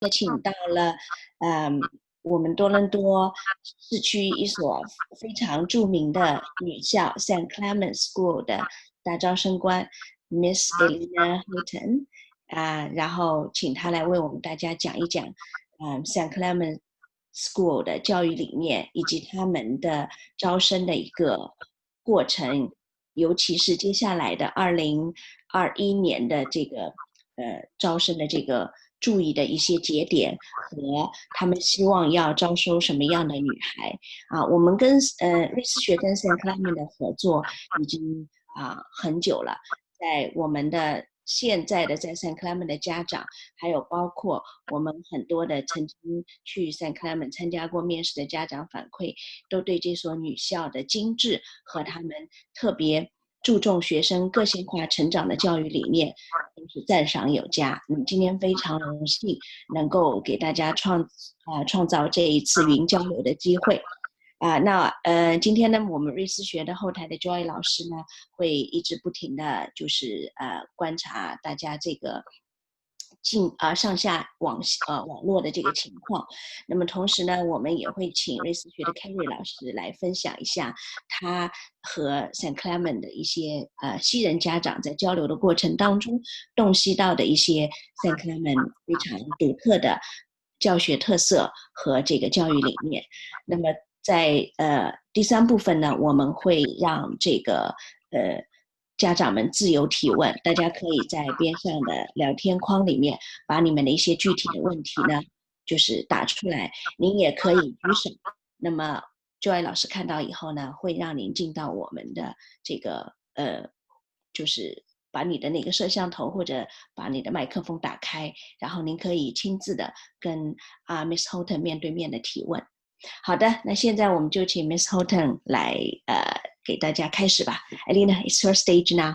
也请到了，我们多伦多市区一所非常著名的女校 St. Clement School 的大招生官 Miss Elena Houghton 然后请她来为我们大家讲一讲St. Clement School 的教育理念以及他们的招生的一个过程，尤其是接下来的2021年的这个招生的这个注意的一些节点和他们希望要招收什么样的女孩我们跟瑞思学跟 St. Clement 的合作已经很久了，在我们的现在的在 St. Clement 的家长，还有包括我们很多的曾经去 St. Clement 参加过面试的家长反馈，都对这所女校的精致和他们特别注重学生个性化成长的教育理念都是赞赏有加。今天非常荣幸能够给大家创造这一次语音交流的机会。今天呢，我们瑞思学的后台的 Joy 老师呢，会一直不停的就是观察大家这个上下网络的这个情况。那么同时呢，我们也会请瑞思学的 Carrie 老师来分享一下他和 St. Clement 的一些西人家长在交流的过程当中洞悉到的一些 St. Clement 非常独特的教学特色和这个教育理念。那么在第三部分呢，我们会让这个家长们自由提问，大家可以在边上的聊天框里面把你们的一些具体的问题呢，就是打出来，您也可以举手。那么 Joy 老师看到以后呢，会让您进到我们的这个就是把你的那个摄像头或者把你的麦克风打开，然后您可以亲自的跟Miss Houghton 面对面的提问。好的，那现在我们就请 Miss Houghton 来给大家开始吧。Elena, it's your stage now.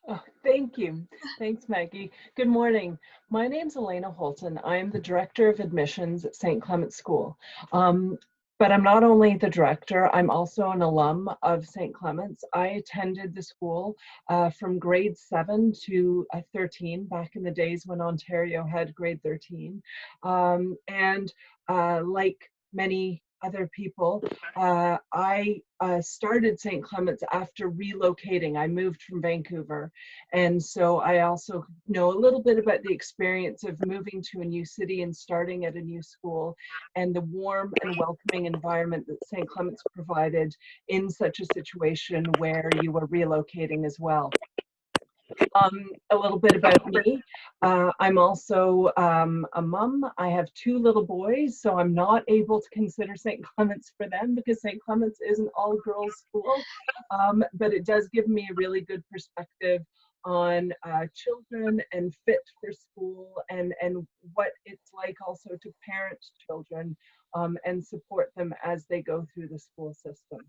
Oh, thank you. Thanks, Maggie. Good morning. My name's Elena Holton. I'm the Director of Admissions at St. Clement School. But I'm not only the director, I'm also an alum of St. Clement's. I attended the school from grade 7 to 13, back in the days when Ontario had grade 13. Like many other people, I started St. Clement's after relocating. I moved from Vancouver, and so I also know a little bit about the experience of moving to a new city and starting at a new school, and the warm and welcoming environment that St. Clement's provided in such a situation where you were relocating as well. A little bit about me. I'm also a mom. I have 2 little boys, so I'm not able to consider St. Clement's for them because St. Clement's is an all-girls school, but it does give me a really good perspective on children and fit for school and what it's like also to parent children and support them as they go through the school system.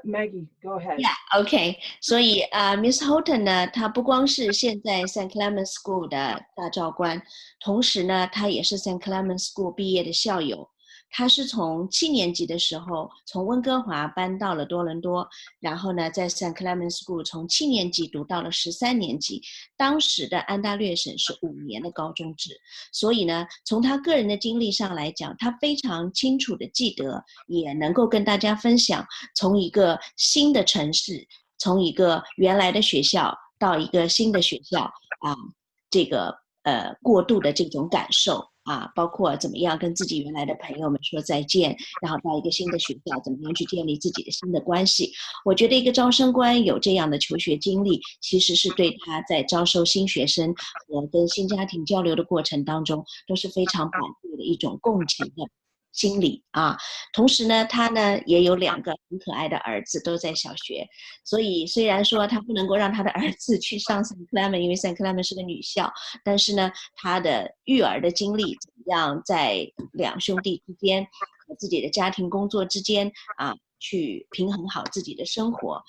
Maggie, go ahead. Yeah, OK. 所以Miss Houghton 呢，她不光是现在 St. Clement School 的大教官，同时呢，她也是 St. Clement School 毕业的校友。她是从7年级的时候从温哥华搬到了多伦多，然后呢，在 St. Clement School 从7年级读到了13年级。当时的安大略省是5年的高中制，所以呢，从她个人的经历上来讲，她非常清楚的记得，也能够跟大家分享，从一个新的城市，从一个原来的学校到一个新的学校这个过渡的这种感受包括怎么样跟自己原来的朋友们说再见，然后到一个新的学校怎么样去建立自己的新的关系。我觉得一个招生官有这样的求学经历，其实是对他在招收新学生和跟新家庭交流的过程当中都是非常宝贵的一种共情的心理同时呢，他呢也有2个很可爱的儿子，都在小学，所以虽然说他不能够让他的儿子去上 St. Clement， 因为 St. Clement 是个女校，但是呢，他的育儿的经历怎么样在2兄弟之间和自己的家庭工作之间去平衡好自己的生活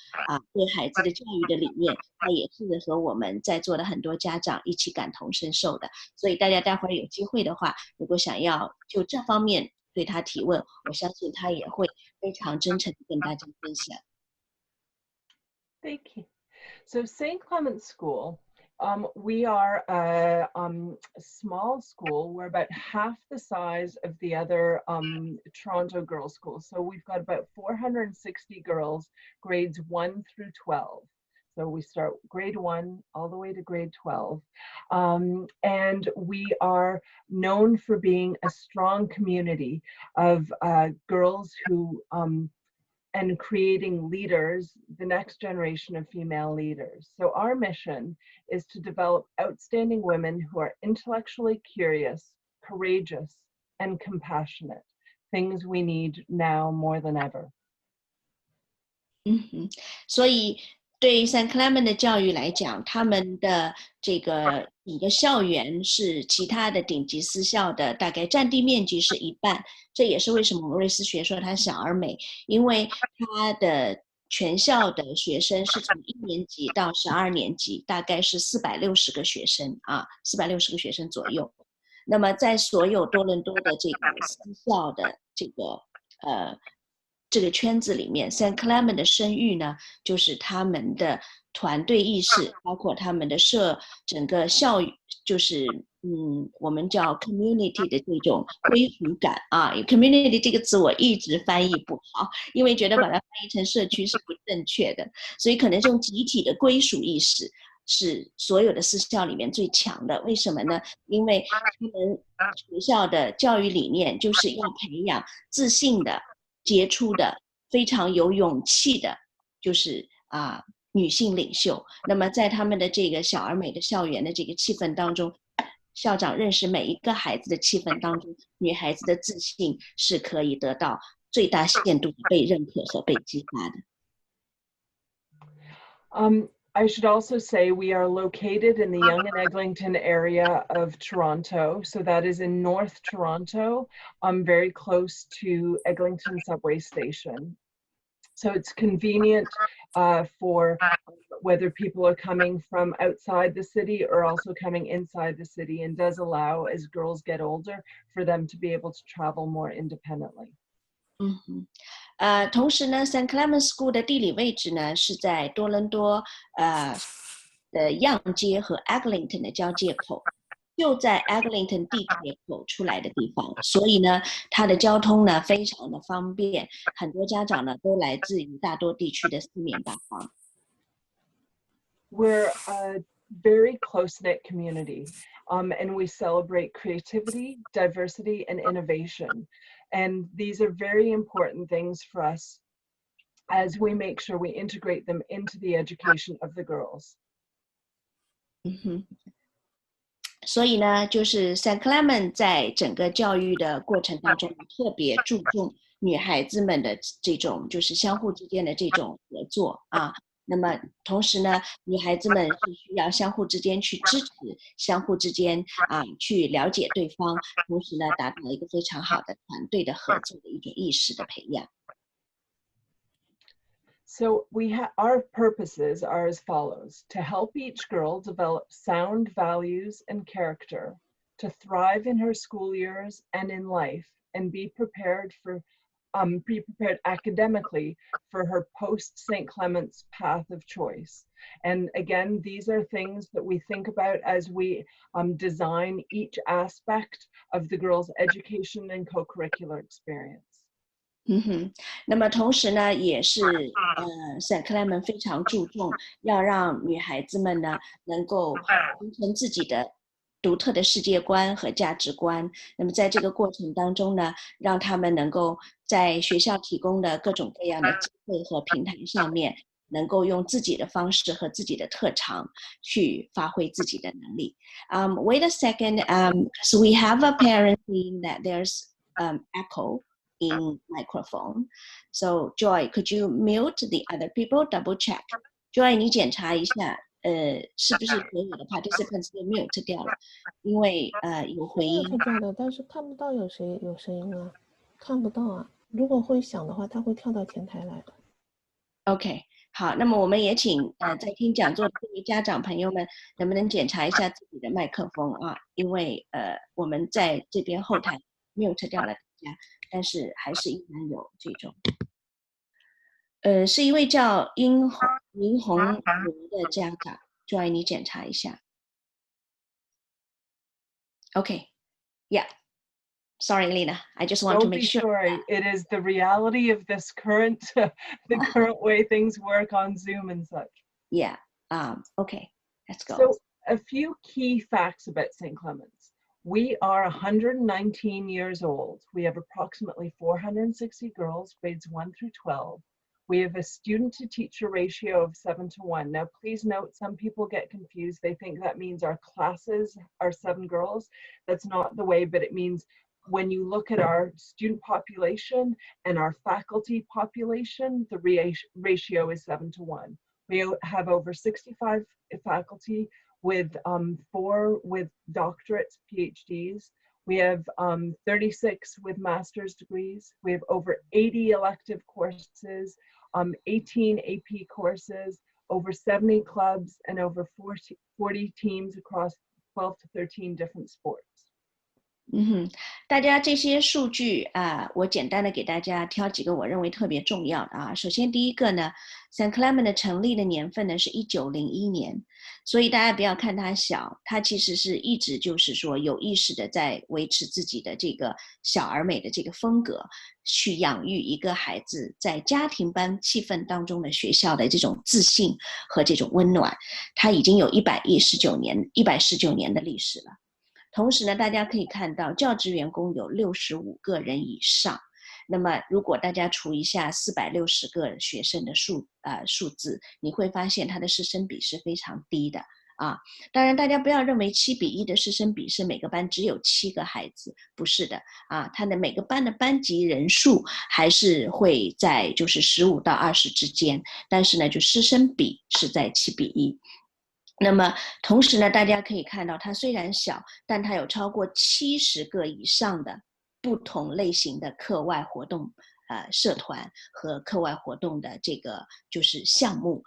对孩子的教育的理念，他也是和我们在座的很多家长一起感同身受的。所以大家待会儿有机会的话，如果想要就这方面对他提问，我相信他也会非常真诚地跟大家分享。Thank you. So St. Clement School We are a small school. We're about half the size of the other Toronto girls' schools. So we've got about 460 girls, grades 1 through 12. So we start grade 1 all the way to grade 12. And we are known for being a strong community of girls who and creating leaders, the next generation of female leaders. So our mission is to develop outstanding women who are intellectually curious, courageous, and compassionate, things we need now more than ever. 所以对 St. Clement 的教育来讲，他们的这个整个校园是其他的顶级私校的大概占地面积是1半，这也是为什么我们瑞思学说它小而美，因为它的全校的学生是从1年级到12年级，大概是460个学生啊，460个学生左右。那么在所有多伦多的这个私校的这个圈子里面 ，St. Clement 的声誉呢，就是他们的团队意识，包括他们的整个校园，就是我们叫 community 的这种归属感啊。community 这个词我一直翻译不好，因为觉得把它翻译成社区是不正确的，所以可能这种集体的归属意识是所有的私校里面最强的。为什么呢？因为他们学校的教育理念就是要培养自信的、杰出的、非常有勇气的，就是女性领袖。那么在他们的这个小而美的校园的这个气氛当中，校长认识每一个孩子的气氛当中，女孩子的自信是可以得到最大限度被认可和被激发的。I should also say we are located in the Yonge and Eglinton area of Toronto. So that is in North Toronto, very close to Eglinton subway station. So it's convenient for whether people are coming from outside the city or also coming inside the city, and does allow, as girls get older, for them to be able to travel more independently. 同时呢 ，St. Clement School 的地理位置呢是在多伦多的样街和 Eglinton 的交界口，就在 Eglinton 地铁口出来的地方，所以呢，它的交通呢非常的方便，很多家长呢都来自于大多地区的四面八方。We're a very close-knit community, and we celebrate creativity, diversity, and innovation. And these are very important things for us as we make sure we integrate them into the education of the girls. 所以呢，就是 St. Clement 在整个教育的过程当中，特别注重女孩子们的这种就是相互之间的这种合作啊。那么同时呢，女孩子们是需要相互之间去支持，相互之间去了解对方，同时呢，达到一个非常好的团队的合作的一种意识的培养。So our purposes are as follows: to help each girl develop sound values and character, to thrive in her school years and in life, and be prepared academically for her post-St. Clement's path of choice. And again, these are things that we think about as we design each aspect of the girls' education and co-curricular experience. 那么同时呢，也是St. Clement 非常注重要让女孩子们呢能够形成自己的独特的世界观和价值观。那么在这个过程当中呢，让他们能够在学校提供的各种各样的机会和平台上面，能够用自己的方式和自己的特长去发挥自己的能力。Wait a second, so we have apparently that there's echo in microphone. So Joy, could you mute the other people? Double check. Joy, 你检查一下，是不是所有的 participants 都 mute 掉了？因为有回音。mute 掉的，但是看不到有谁有声音啊，看不到啊。如果会响的话，它会跳到前台来的。OK， 好，那么我们也请在听讲座的各位家长朋友们，能不能检查一下自己的麦克风啊？因为我们在这边后台 mute 掉了大家。但是还是依然有这种，是一位叫殷红茹的家长，Joy，你检查一下。Okay. Yeah. Sorry, Lena. I just want to Don't make be sure. sorry. It is the reality of this current, the current way things work on Zoom and such. Yeah. Okay. Let's go. So a few key facts about St. Clement's. We are 119 years old. We have approximately 460 girls, grades 1 through 12. We have a student to teacher ratio of 7:1. Now, please note, some people get confused. They think that means our classes are 7 girls. That's not the way, but it means when you look at our student population and our faculty population, the ratio is 7:1. We have over 65 faculty with 4 with doctorates, PhDs. We have 36 with master's degrees. We have over 80 elective courses, 18 AP courses, over 70 clubs, and over 40 teams across 12 to 13 different sports. 大家这些数据我简单的给大家挑几个我认为特别重要的首先第一个呢 St. Clement 的成立的年份呢是1901年，所以大家不要看它小，它其实是一直就是说有意识的在维持自己的这个小而美的这个风格，去养育一个孩子在家庭班气氛当中的学校的这种自信和这种温暖，它已经有119年的历史了。同时呢，大家可以看到教职员工有65个人以上，那么如果大家除一下460个学生的数字，你会发现它的师生比是非常低的当然大家不要认为7:1的师生比是每个班只有7个孩子，不是的它的每个班的班级人数还是会在就是15到20之间，但是呢就师生比是在7:1。那么同时呢，大家可以看到它虽然小，但它有超过70个以上的不同类型的课外活动社团和课外活动的这个就是项目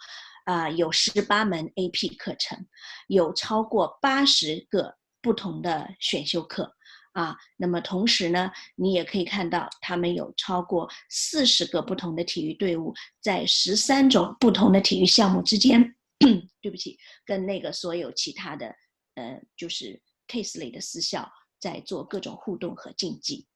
有18门 AP 课程，有超过80个不同的选修课那么同时呢，你也可以看到他们有超过40个不同的体育队伍，在13种不同的体育项目之间对不起，跟那个所有其他的就是 case 类的私校在做各种互动和竞技。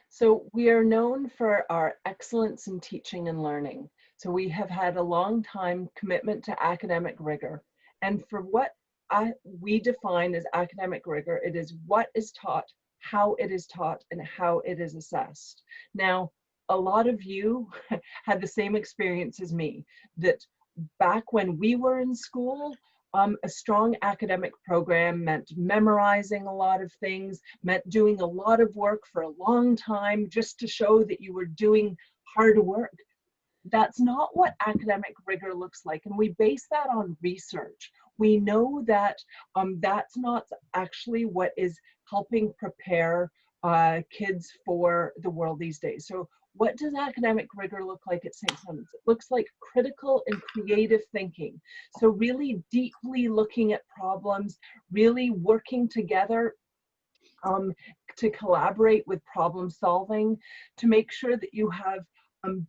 So we are known for our excellence in teaching and learning. So we have had a long time commitment to academic rigor. And for what we define as academic rigor, it is what is taught, how it is taught, and how it is assessed. Now, a lot of you had the same experience as me, that back when we were in school, a strong academic program meant memorizing a lot of things, meant doing a lot of work for a long time just to show that you were doing hard work. That's not what academic rigor looks like, and we base that on research. We know that that's not actually what is helping prepare kids for the world these days. So what does academic rigor look like at St. Clement's? It looks like critical and creative thinking. So really deeply looking at problems, really working together to collaborate with problem solving, to make sure that you have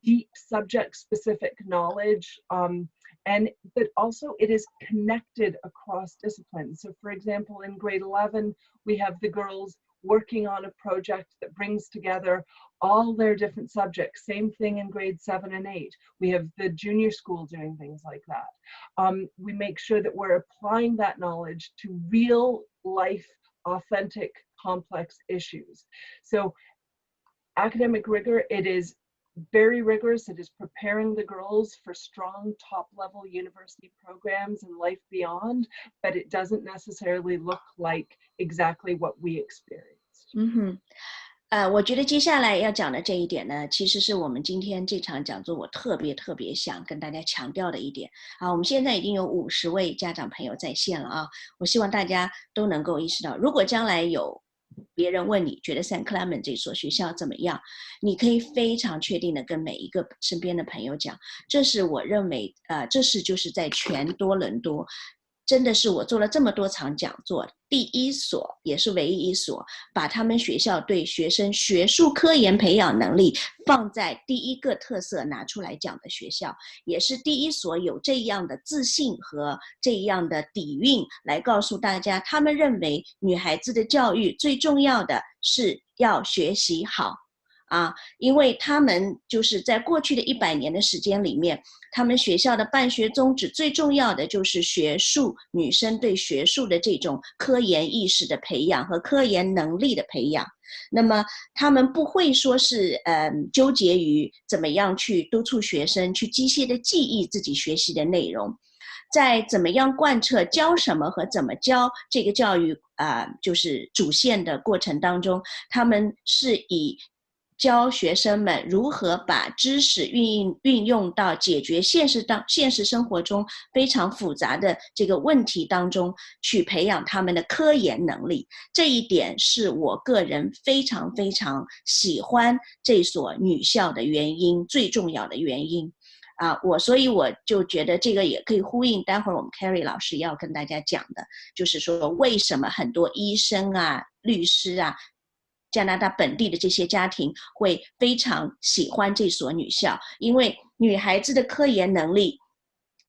deep subject-specific knowledge, and that also it is connected across disciplines. So for example, in grade 11, we have the girls working on a project that brings together all their different subjects. Same thing in grade 7 and 8. We have the junior school doing things like that. We make sure that we're applying that knowledge to real life, authentic, complex issues. So academic rigor, it is very rigorous. It is preparing the girls for strong top-level university programs and life beyond, but it doesn't necessarily look like exactly what we experienced. 我觉得接下来要讲的这一点呢，其实是我们今天这场讲座我特别想跟大家强调的一点我们现在已经有50位家长朋友在线了我希望大家都能够意识到，如果将来有别人问你觉得 St. Clement 这所学校怎么样，你可以非常确定的跟每一个身边的朋友讲，这是我认为这是就是在全多伦多真的是我做了这么多场讲座，第一所也是唯一一所把他们学校对学生学术科研培养能力放在第一个特色拿出来讲的学校，也是第一所有这样的自信和这样的底蕴来告诉大家，他们认为女孩子的教育最重要的是要学习好因为他们就是在过去的100年的时间里面，他们学校的办学宗旨最重要的就是学术，女生对学术的这种科研意识的培养和科研能力的培养。那么他们不会说是纠结于怎么样去督促学生去机械的记忆自己学习的内容，在怎么样贯彻教什么和怎么教这个教育就是主线的过程当中，他们是以教学生们如何把知识运用到解决现实生活中非常复杂的这个问题当中，去培养他们的科研能力。这一点是我个人非常非常喜欢这所女校的原因，最重要的原因。所以我就觉得这个也可以呼应待会儿我们 Carrie 老师要跟大家讲的，就是说为什么很多医生律师加拿大本地的这些家庭会非常喜欢这所女校，因为女孩子的科研能力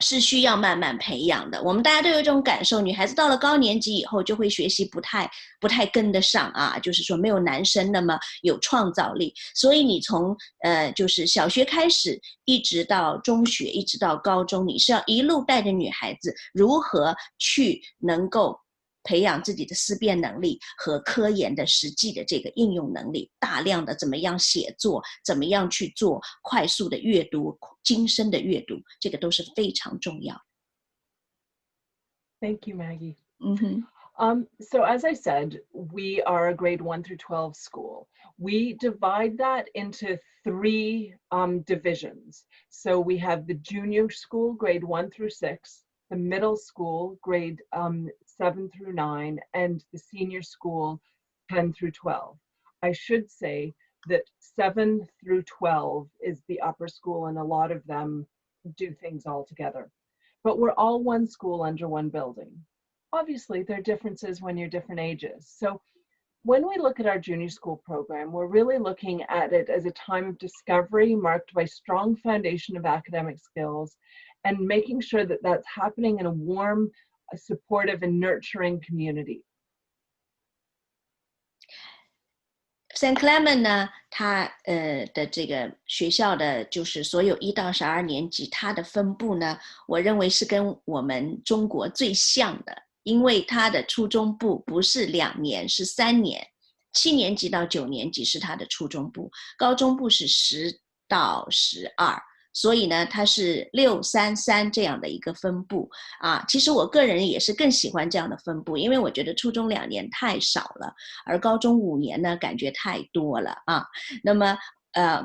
是需要慢慢培养的。我们大家都有一种感受，女孩子到了高年级以后就会学习不太跟得上就是说没有男生那么有创造力。所以你从就是小学开始一直到中学一直到高中，你是要一路带着女孩子如何去能够培养自己的思辨能力和科研的实际的这个应用能力，大量的怎么样写作，怎么样去做快速的阅读，精深的阅读，这个都是非常重要。 Thank you, Maggie. So as I said, we are a grade 1 through 12 school. We divide that into 3 divisions. So we have the junior school, grade 1 through 6, the middle school, grade 7 through 9, and the senior school, 10 through 12. I should say that 7 through 12 is the upper school, and a lot of them do things all together. But we're all one school under one building. Obviously, there are differences when you're different ages. So when we look at our junior school program, we're really looking at it as a time of discovery marked by strong foundation of academic skills and making sure that that's happening in a warm, supportive, and nurturing community. Clement 呢，它的这个学校的就是所有1到12年级，它的分布呢，我认为是跟我们中国最像的，因为它的初中部不是2年，是3年，7年级到9年级是它的初中部，高中部是10到12。所以呢，它是6-3-3这样的一个分布其实我个人也是更喜欢这样的分布，因为我觉得初中2年太少了，而高中5年呢感觉太多了那么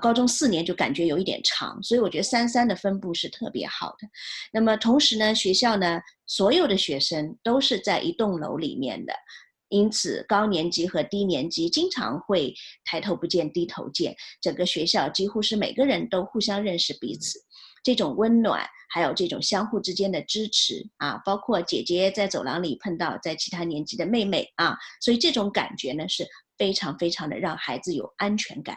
高中4年就感觉有一点长，所以我觉得3-3的分布是特别好的。那么同时呢，学校呢所有的学生都是在一栋楼里面的，因此高年级和低年级经常会抬头不见低头见，整个学校几乎是每个人都互相认识彼此，这种温暖还有这种相互之间的支持包括姐姐在走廊里碰到在其他年级的妹妹所以这种感觉呢是非常非常的让孩子有安全感。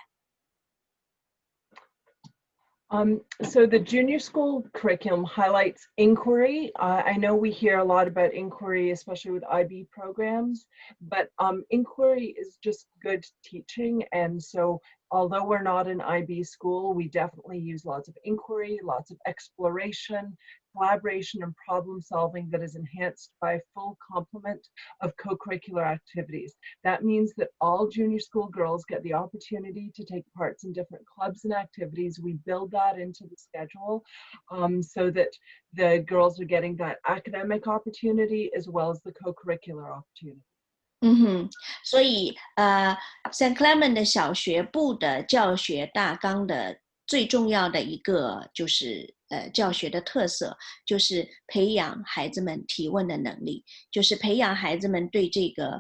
So the junior school curriculum highlights inquiry. I know we hear a lot about inquiry, especially with IB programs, but inquiry is just good teaching. And so although we're not an IB school, we definitely use lots of inquiry, lots of exploration, collaboration, and problem solving that is enhanced by a full complement of co-curricular activities. That means that all junior school girls get the opportunity to take parts in different clubs and activities. We build that into the schedule so that the girls are getting that academic opportunity as well as the co-curricular opportunity. 所以St. Clement 的小学部的教学大纲的最重要的一个就是教学的特色，就是培养孩子们提问的能力，就是培养孩子们对这个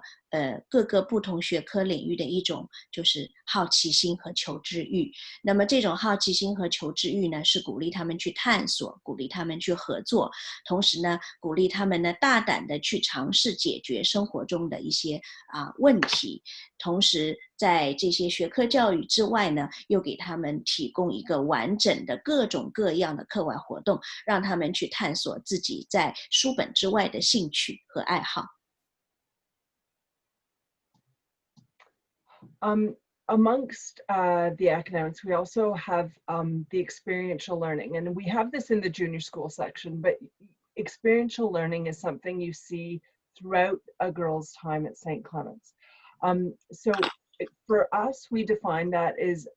各个不同学科领域的一种就是好奇心和求知欲。那么这种好奇心和求知欲呢，是鼓励他们去探索，鼓励他们去合作，同时呢，鼓励他们呢大胆的去尝试解决生活中的一些问题。同时在这些学科教育之外呢，又给他们提供一个完整的各种各样的课外活动，让他们去探索自己在书本之外的兴趣和爱好。Amongst the academics, we also have the experiential learning, and we have this in the junior school section, but experiential learning is something you see throughout a girl's time at St. Clement's. So for us, we define that as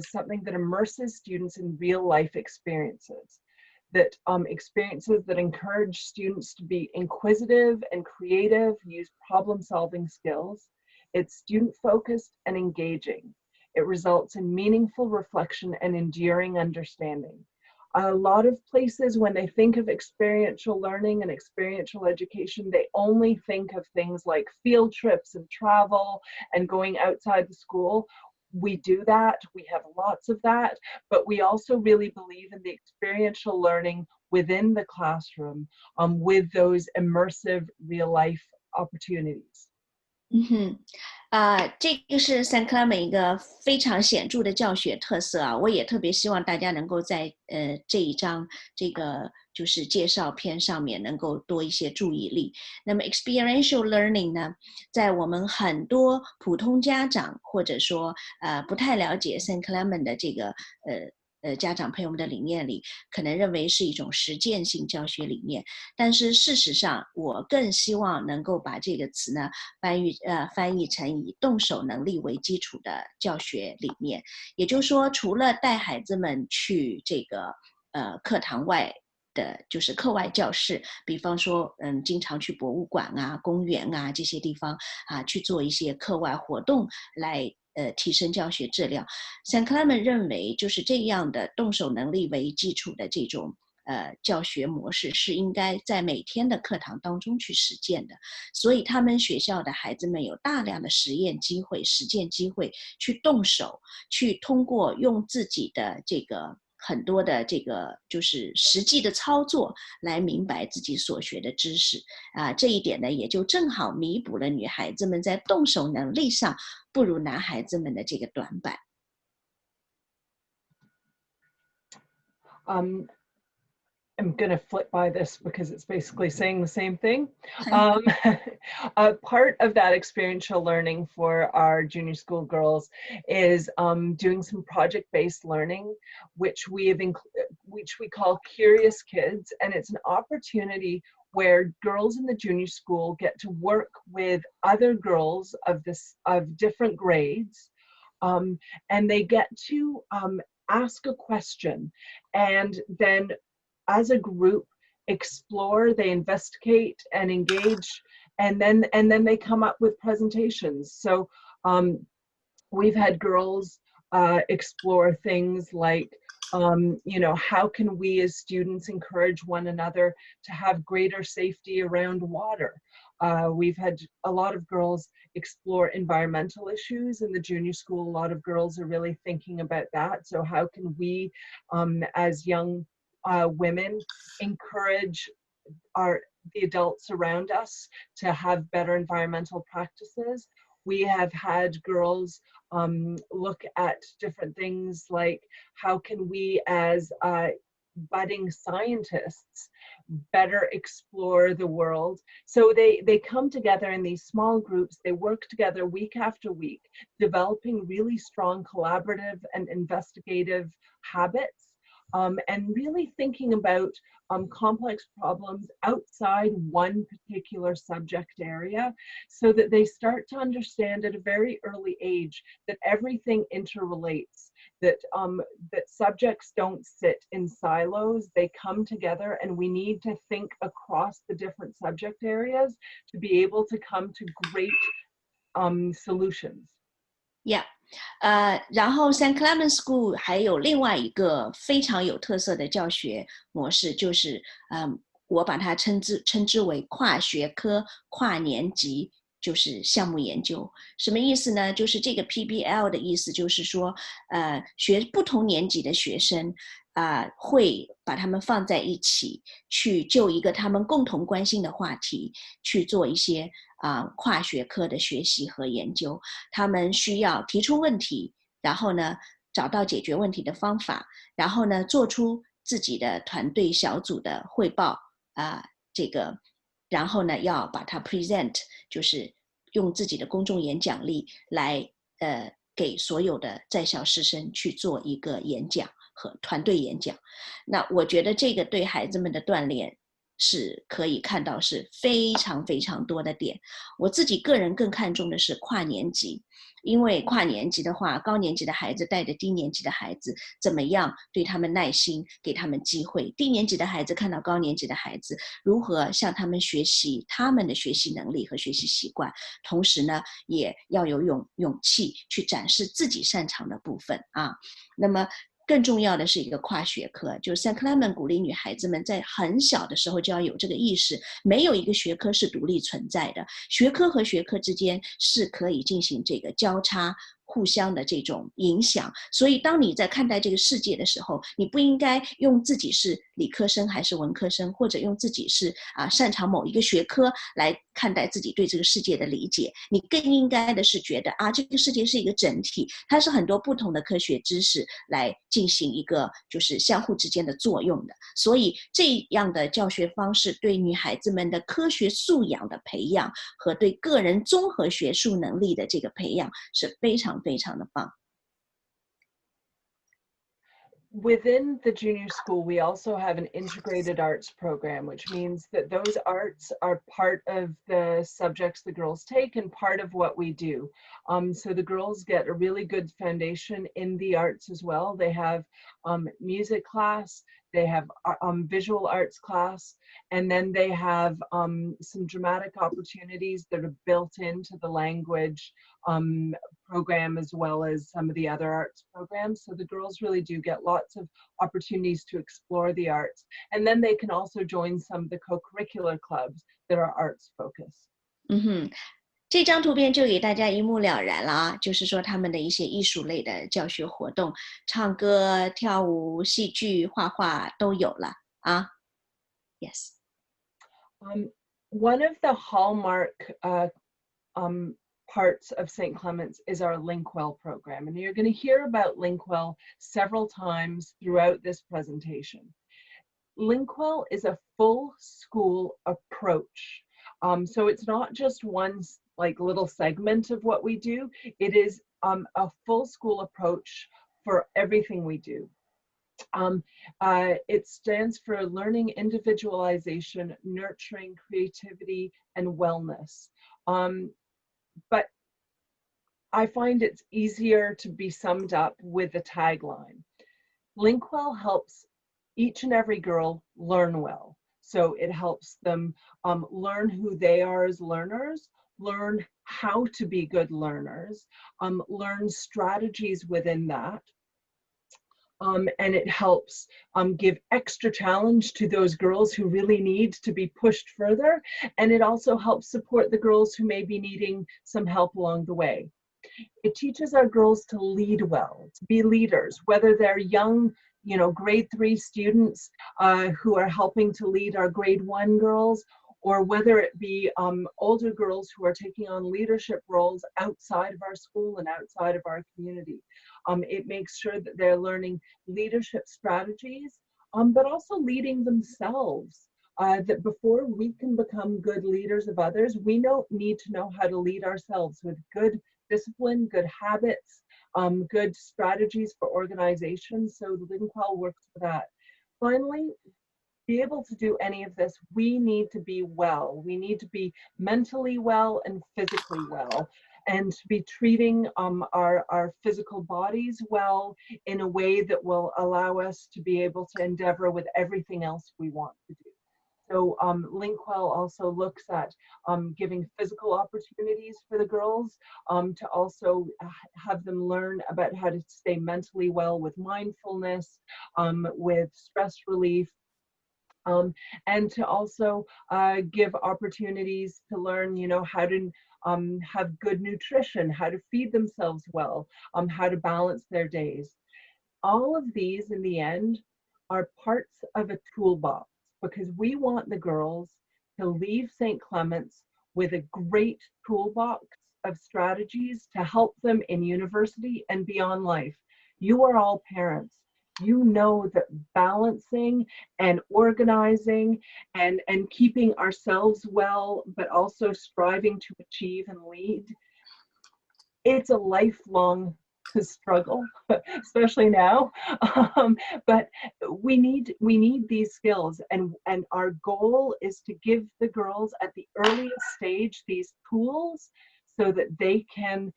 something that immerses students in real life experiences, that experiences that encourage students to be inquisitive and creative, use problem-solving skills. It's student-focused and engaging. It results in meaningful reflection and enduring understanding. A lot of places, when they think of experiential learning and experiential education, they only think of things like field trips and travel and going outside the school. We do that, we have lots of that, but we also really believe in the experiential learning within the classroom with those immersive real-life opportunities. 这个是 St. Clement 一个非常显著的教学特色啊！我也特别希望大家能够在这一章这个就是介绍篇上面能够多一些注意力。那么 experiential learning 呢，在我们很多普通家长或者说不太了解 St. Clement 的这个家长朋友们的理念里，可能认为是一种实践性教学理念，但是事实上，我更希望能够把这个词呢翻译成以动手能力为基础的教学理念。也就是说，除了带孩子们去这个课堂外的就是课外教室，比方说经常去博物馆啊、公园啊这些地方去做一些课外活动来提升教学质量。St. Clement 认为就是这样的动手能力为基础的这种教学模式是应该在每天的课堂当中去实践的，所以他们学校的孩子们有大量的实验机会、实践机会，去动手，去通过用自己的这个很多的这个就是实际的操作来明白自己所学的知识这一点呢，也就正好弥补了女孩子们在动手能力上不如男孩子们的这个短板。I'm going to flip by this because it's basically saying the same thing. Part of that experiential learning for our junior school girls is doing some project-based learning, which we call Curious Kids, and it's an opportunity where girls in the junior school get to work with other girls of different grades, and they get to ask a question, and then as a group explore, they investigate and engage, and then they come up with presentations. So we've had girls explore things like how can we as students encourage one another to have greater safety around water. We've had a lot of girls explore environmental issues in the junior school. A lot of girls are really thinking about that. So how can we as young women encourage the adults around us to have better environmental practices. We have had girls look at different things like how can we as budding scientists better explore the world. So they come together in these small groups, they work together week after week, developing really strong collaborative and investigative habits. And really thinking about complex problems outside one particular subject area, so that they start to understand at a very early age that everything interrelates, that subjects don't sit in silos, they come together, and we need to think across the different subject areas to be able to come to great solutions. Yeah. 然后 St. Clement School 还有另外一个非常有特色的教学模式，就是我把它称之为跨学科、跨年级就是项目研究。什么意思呢？就是这个 PBL 的意思就是说，不同年级的学生会把他们放在一起，去就一个他们共同关心的话题去做一些跨学科的学习和研究。他们需要提出问题，然后呢找到解决问题的方法，然后呢做出自己的团队小组的汇报然后呢要把它 present， 就是用自己的公众演讲力来给所有的在校师生去做一个演讲和团队演讲。那我觉得这个对孩子们的锻炼是可以看到是非常非常多的点。我自己个人更看重的是跨年级，因为跨年级的话，高年级的孩子带着低年级的孩子，怎么样对他们耐心，给他们机会。低年级的孩子看到高年级的孩子如何向他们学习他们的学习能力和学习习惯，同时呢也要有勇气去展示自己擅长的部分那么更重要的是一个跨学科，就是 Clement 鼓励女孩子们在很小的时候就要有这个意识，没有一个学科是独立存在的，学科和学科之间是可以进行这个交叉互相的这种影响。所以当你在看待这个世界的时候，你不应该用自己是理科生还是文科生，或者用自己是擅长某一个学科来看待自己对这个世界的理解。你更应该的是觉得这个世界是一个整体，它是很多不同的科学知识来进行一个就是相互之间的作用的。所以这样的教学方式对女孩子们的科学素养的培养和对个人综合学术能力的这个培养是非常非常的棒。Within the junior school, we also have an integrated arts program, which means that those arts are part of the subjects the girls take and part of what we do. So the girls get a really good foundation in the arts as well. They have music class, they have visual arts class, and then they have some dramatic opportunities that are built into the language program as well as some of the other arts programs. So the girls really do get lots of opportunities to explore the arts. And then they can also join some of the co-curricular clubs that are arts focused. 这张图片就给大家一目了然了就是说他们的一些艺术类的教学活动，唱歌、跳舞、戏剧、画画都有了Yes. One of the hallmark parts of St. Clement's is our Linkwell program, and you're going to hear about Linkwell several times throughout this presentation. Linkwell is a full school approach. So it's not just one little segment of what we do. It is a full school approach for everything we do. It stands for learning, individualization, nurturing, creativity, and wellness. But I find it's easier to be summed up with a tagline. Linkwell helps each and every girl learn well. So it helps them learn who they are as learners, learn how to be good learners, learn strategies within that. And it helps give extra challenge to those girls who really need to be pushed further. And it also helps support the girls who may be needing some help along the way. It teaches our girls to lead well, to be leaders, whether they're young, grade 3 students who are helping to lead our grade 1 girls, or whether it be older girls who are taking on leadership roles outside of our school and outside of our community. It makes sure that they're learning leadership strategies, but also leading themselves. That before we can become good leaders of others, we need to know how to lead ourselves with good discipline, good habits, good strategies for organization. So Linkwell works for that. Finally, be able to do any of this, we need to be well. We need to be mentally well and physically well, and to be treating our physical bodies well in a way that will allow us to be able to endeavor with everything else we want to do. So Linkwell also looks at giving physical opportunities for the girls, to also have them learn about how to stay mentally well with mindfulness, with stress relief, and to also give opportunities to learn, how to have good nutrition, how to feed themselves well, how to balance their days. All of these, in the end, are parts of a toolbox, because we want the girls to leave St. Clement's with a great toolbox of strategies to help them in university and beyond life. You are all parents. You know that balancing and organizing and keeping ourselves well, but also striving to achieve and lead, it's a lifelong struggle, especially now. But we need these skills, and our goal is to give the girls at the earliest stage these tools so that they can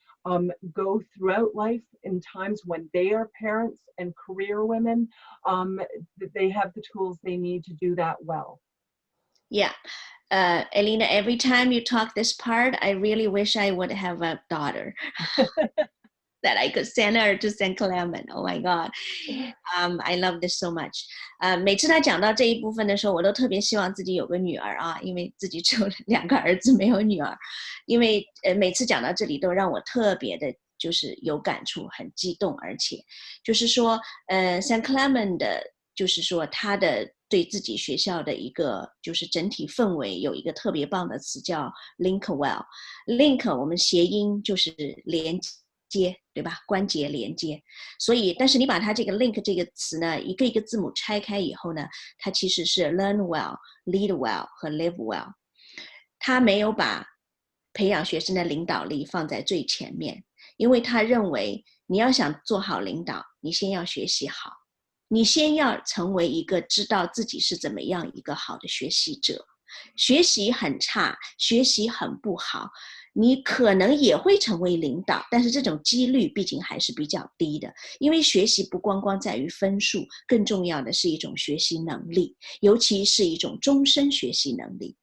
go throughout life in times when they are parents and career women, that they have the tools they need to do that well. Yeah. Elena, every time you talk this part, I really wish I would have a daughter that I could send her to St. Clement. Oh my God. I love this so much. 每次他讲到这一部分的时候，我都特别希望自己有个女儿啊，因为自己只有2个儿子，没有女儿。因为每次讲到这里都让我特别的就是有感触，很激动，而且就是说St. Clement 的就是说他的对自己学校的一个就是整体氛围有一个特别棒的词叫 link well。 link 我们谐音就是连接，对吧？关节连接。所以但是你把它这个 link 这个词呢一个一个字母拆开以后呢，它其实是 learn well, lead well 和 live well。 他没有把培养学生的领导力放在最前面，因为他认为你要想做好领导，你先要学习好，你先要成为一个知道自己是怎么样一个好的学习者。学习很差，学习很不好，你可能也会成为领导，但是这种几率毕竟还是比较低的，因为学习不光光在于分数，更重要的是一种学习能力，尤其是一种终身学习能力。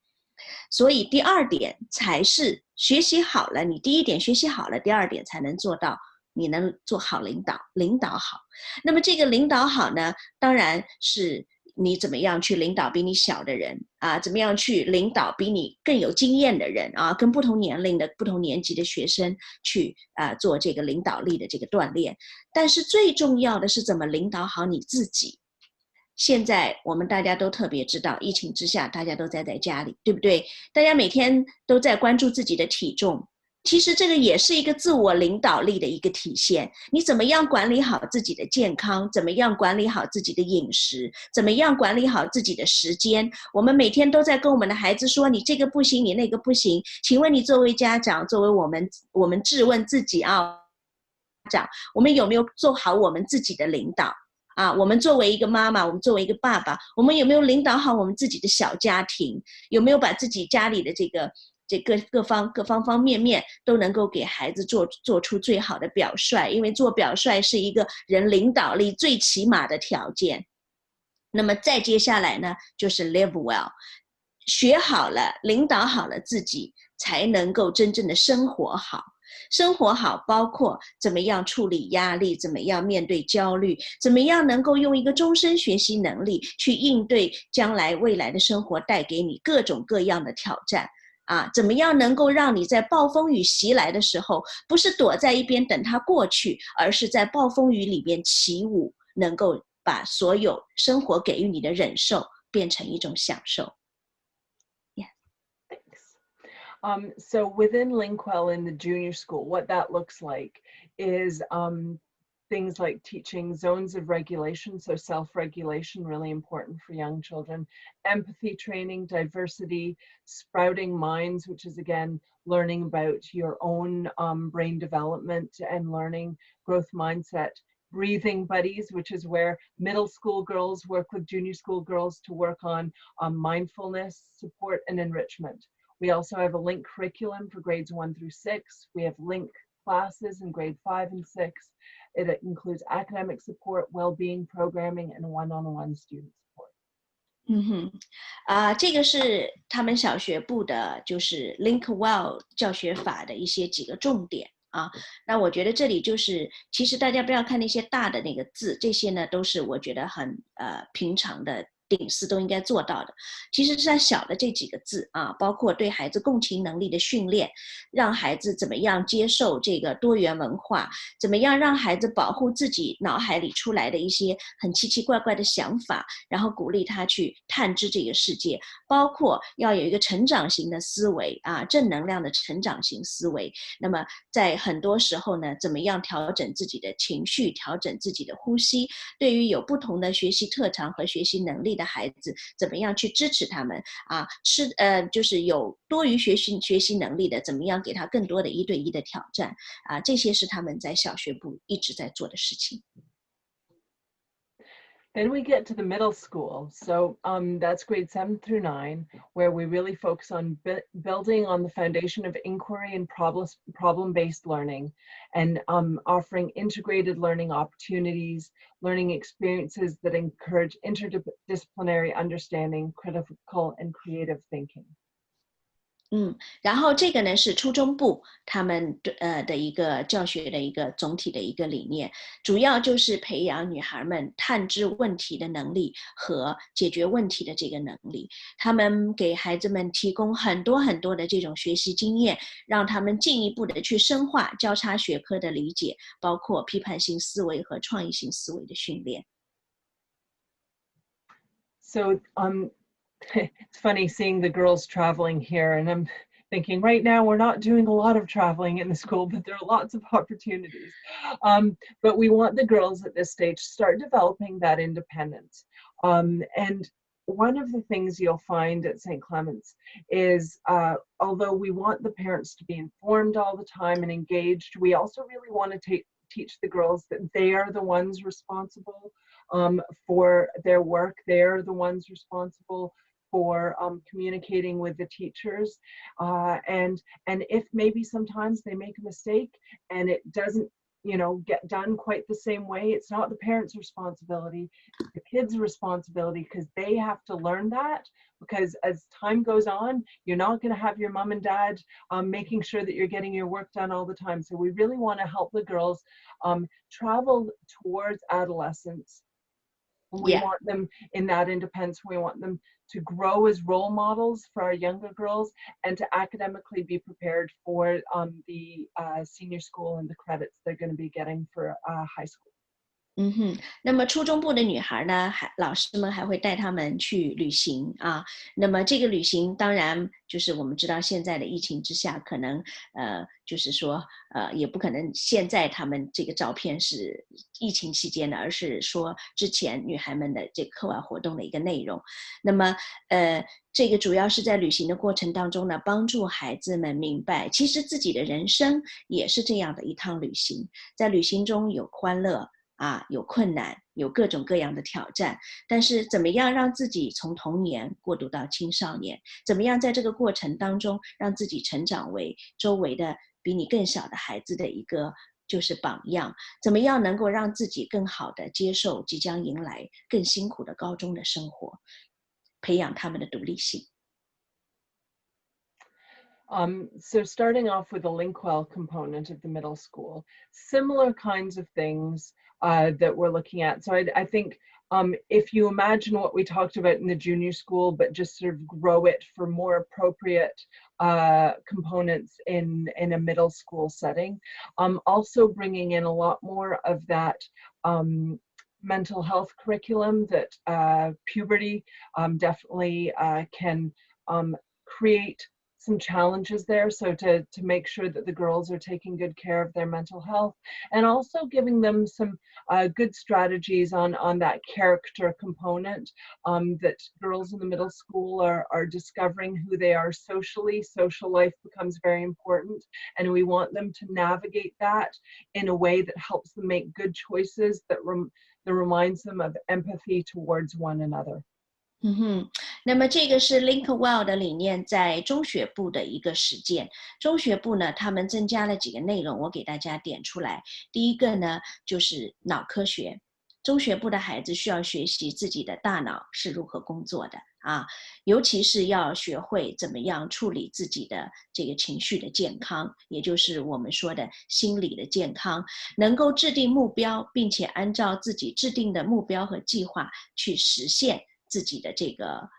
所以第2点才是学习好了，你第1点学习好了，第2点才能做到你能做好领导，领导好。那么这个领导好呢，当然是你怎么样去领导比你小的人啊，怎么样去领导比你更有经验的人啊，跟不同年龄的不同年级的学生去做这个领导力的这个锻炼。但是最重要的是怎么领导好你自己。现在我们大家都特别知道，疫情之下大家都在家里，对不对？大家每天都在关注自己的体重，其实这个也是一个自我领导力的一个体现。你怎么样管理好自己的健康，怎么样管理好自己的饮食，怎么样管理好自己的时间。我们每天都在跟我们的孩子说，你这个不行，你那个不行。请问你作为家长，作为我们质问自己啊，我们有没有做好我们自己的领导啊？我们作为一个妈妈，我们作为一个爸爸，我们有没有领导好我们自己的小家庭？有没有把自己家里的各方面都能够给孩子做出最好的表率？因为做表率是一个人领导力最起码的条件。那么再接下来呢，就是 live well， 学好了，领导好了自己，才能够真正的生活好。生活好包括怎么样处理压力，怎么样面对焦虑，怎么样能够用一个终身学习能力去应对将来未来的生活带给你各种各样的挑战啊，怎么样能够让你在暴风雨袭来的时候，不是躲在一边等它过去，而是在暴风雨里边起舞，能够把所有生活给予你的忍受变成一种享受。So within Linkwell in the junior school, what that looks like is things like teaching zones of regulation, so self-regulation, really important for young children, empathy training, diversity, sprouting minds, which is again learning about your own brain development and learning growth mindset, breathing buddies, which is where middle school girls work with junior school girls to work on mindfulness, support, and enrichment. We also have a link curriculum for grades 1 through 6. We have link classes in grade 5 and 6. It includes academic support, well-being programming, and one-on-one student support. 这个是他们小学部的就是 link well 教学法的几个重点啊。那我觉得这里就是其实大家不要看那些大的那个字，这些呢都是我觉得很平常的顶丝都应该做到的。其实是在小的这几个字啊，包括对孩子共情能力的训练，让孩子怎么样接受这个多元文化，怎么样让孩子保护自己脑海里出来的一些很奇奇怪怪的想法，然后鼓励他去探知这个世界，包括要有一个成长型的思维啊，正能量的成长型思维。那么在很多时候呢，怎么样调整自己的情绪，调整自己的呼吸，对于有不同的学习特长和学习能力的孩子，怎么样去支持他们啊？就是有多余学习能力的，怎么样给他更多的1对1的挑战啊？这些是他们在小学部一直在做的事情。Then we get to the middle school. So that's grade 7 through 9, where we really focus on building on the foundation of inquiry and problem-based learning, and offering integrated learning opportunities, learning experiences that encourage interdisciplinary understanding, critical and creative thinking. 然后这个呢是初中部他们的一个教学的一个总体的一个理念，主要就是培养女孩们探知问题的能力和解决问题的这个能力。他们给孩子们提供很多很多的这种学习经验，让他们进一步的去深化交叉学科的理解，包括批判性思维和创意性思维的训练。So it's funny seeing the girls traveling here, and I'm thinking right now we're not doing a lot of traveling in the school, but there are lots of opportunities. But we want the girls at this stage to start developing that independence. And one of the things you'll find at St. Clement's is, although we want the parents to be informed all the time and engaged, we also really want to teach the girls that they are the ones responsible for their work. They're the ones responsible for communicating with the teachers, and if maybe sometimes they make a mistake and it doesn't get done quite the same way, it's not the parents' responsibility, it's the kids' responsibility, because they have to learn that, because as time goes on, you're not going to have your mom and dad making sure that you're getting your work done all the time. So we really want to help the girls travel towards adolescence. We want them in that independence. We want them to grow as role models for our younger girls, and to academically be prepared for the senior school and the credits they're going to be getting for high school. 那么初中部的女孩呢，老师们还会带她们去旅行啊。那么这个旅行当然就是我们知道现在的疫情之下，可能就是说也不可能现在他们这个照片是疫情期间的，而是说之前女孩们的这个课外活动的一个内容。那么这个主要是在旅行的过程当中呢，帮助孩子们明白，其实自己的人生也是这样的一趟旅行，在旅行中有欢乐。有困难，有各种各样的挑战，但是怎么样让自己从童年过渡到青少年，怎么样在这个过程当中让自己成长为周围的比你更小的孩子的一个就是榜样，怎么样能够让自己更好的接受即将迎来更辛苦的高中的生活，培养他们的独立性。So starting off with the Linkwell component of the middle school, similar kinds of things that we're looking at. So I think if you imagine what we talked about in the junior school, but just sort of grow it for more appropriate components in a middle school setting, also bringing in a lot more of that mental health curriculum that puberty definitely can create some challenges there, so to make sure that the girls are taking good care of their mental health, and also giving them some good strategies on that character component, that girls in the middle school are discovering who they are socially. Social life becomes very important, and we want them to navigate that in a way that helps them make good choices, that reminds them of empathy towards one another. 那么这个是 Linkwell 的理念在中学部的一个实践。中学部呢，他们增加了几个内容，我给大家点出来。第一个呢，就是脑科学。中学部的孩子需要学习自己的大脑是如何工作的尤其是要学会怎么样处理自己的这个情绪的健康，也就是我们说的心理的健康，能够制定目标，并且按照自己制定的目标和计划去实现自己的这个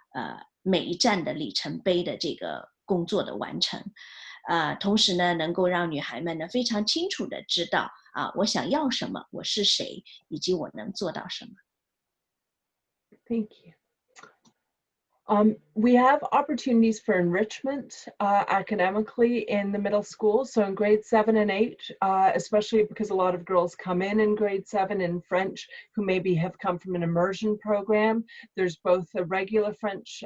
每一站的里程碑的这个工作的完成。同时呢，能够让女孩们呢非常清楚的知道我想要什么，我是谁，以及我能做到什么。Thank you. We have opportunities for enrichment academically in the middle school. So in grade 7 and 8, especially because a lot of girls come in grade 7 in French who maybe have come from an immersion program. There's both a regular French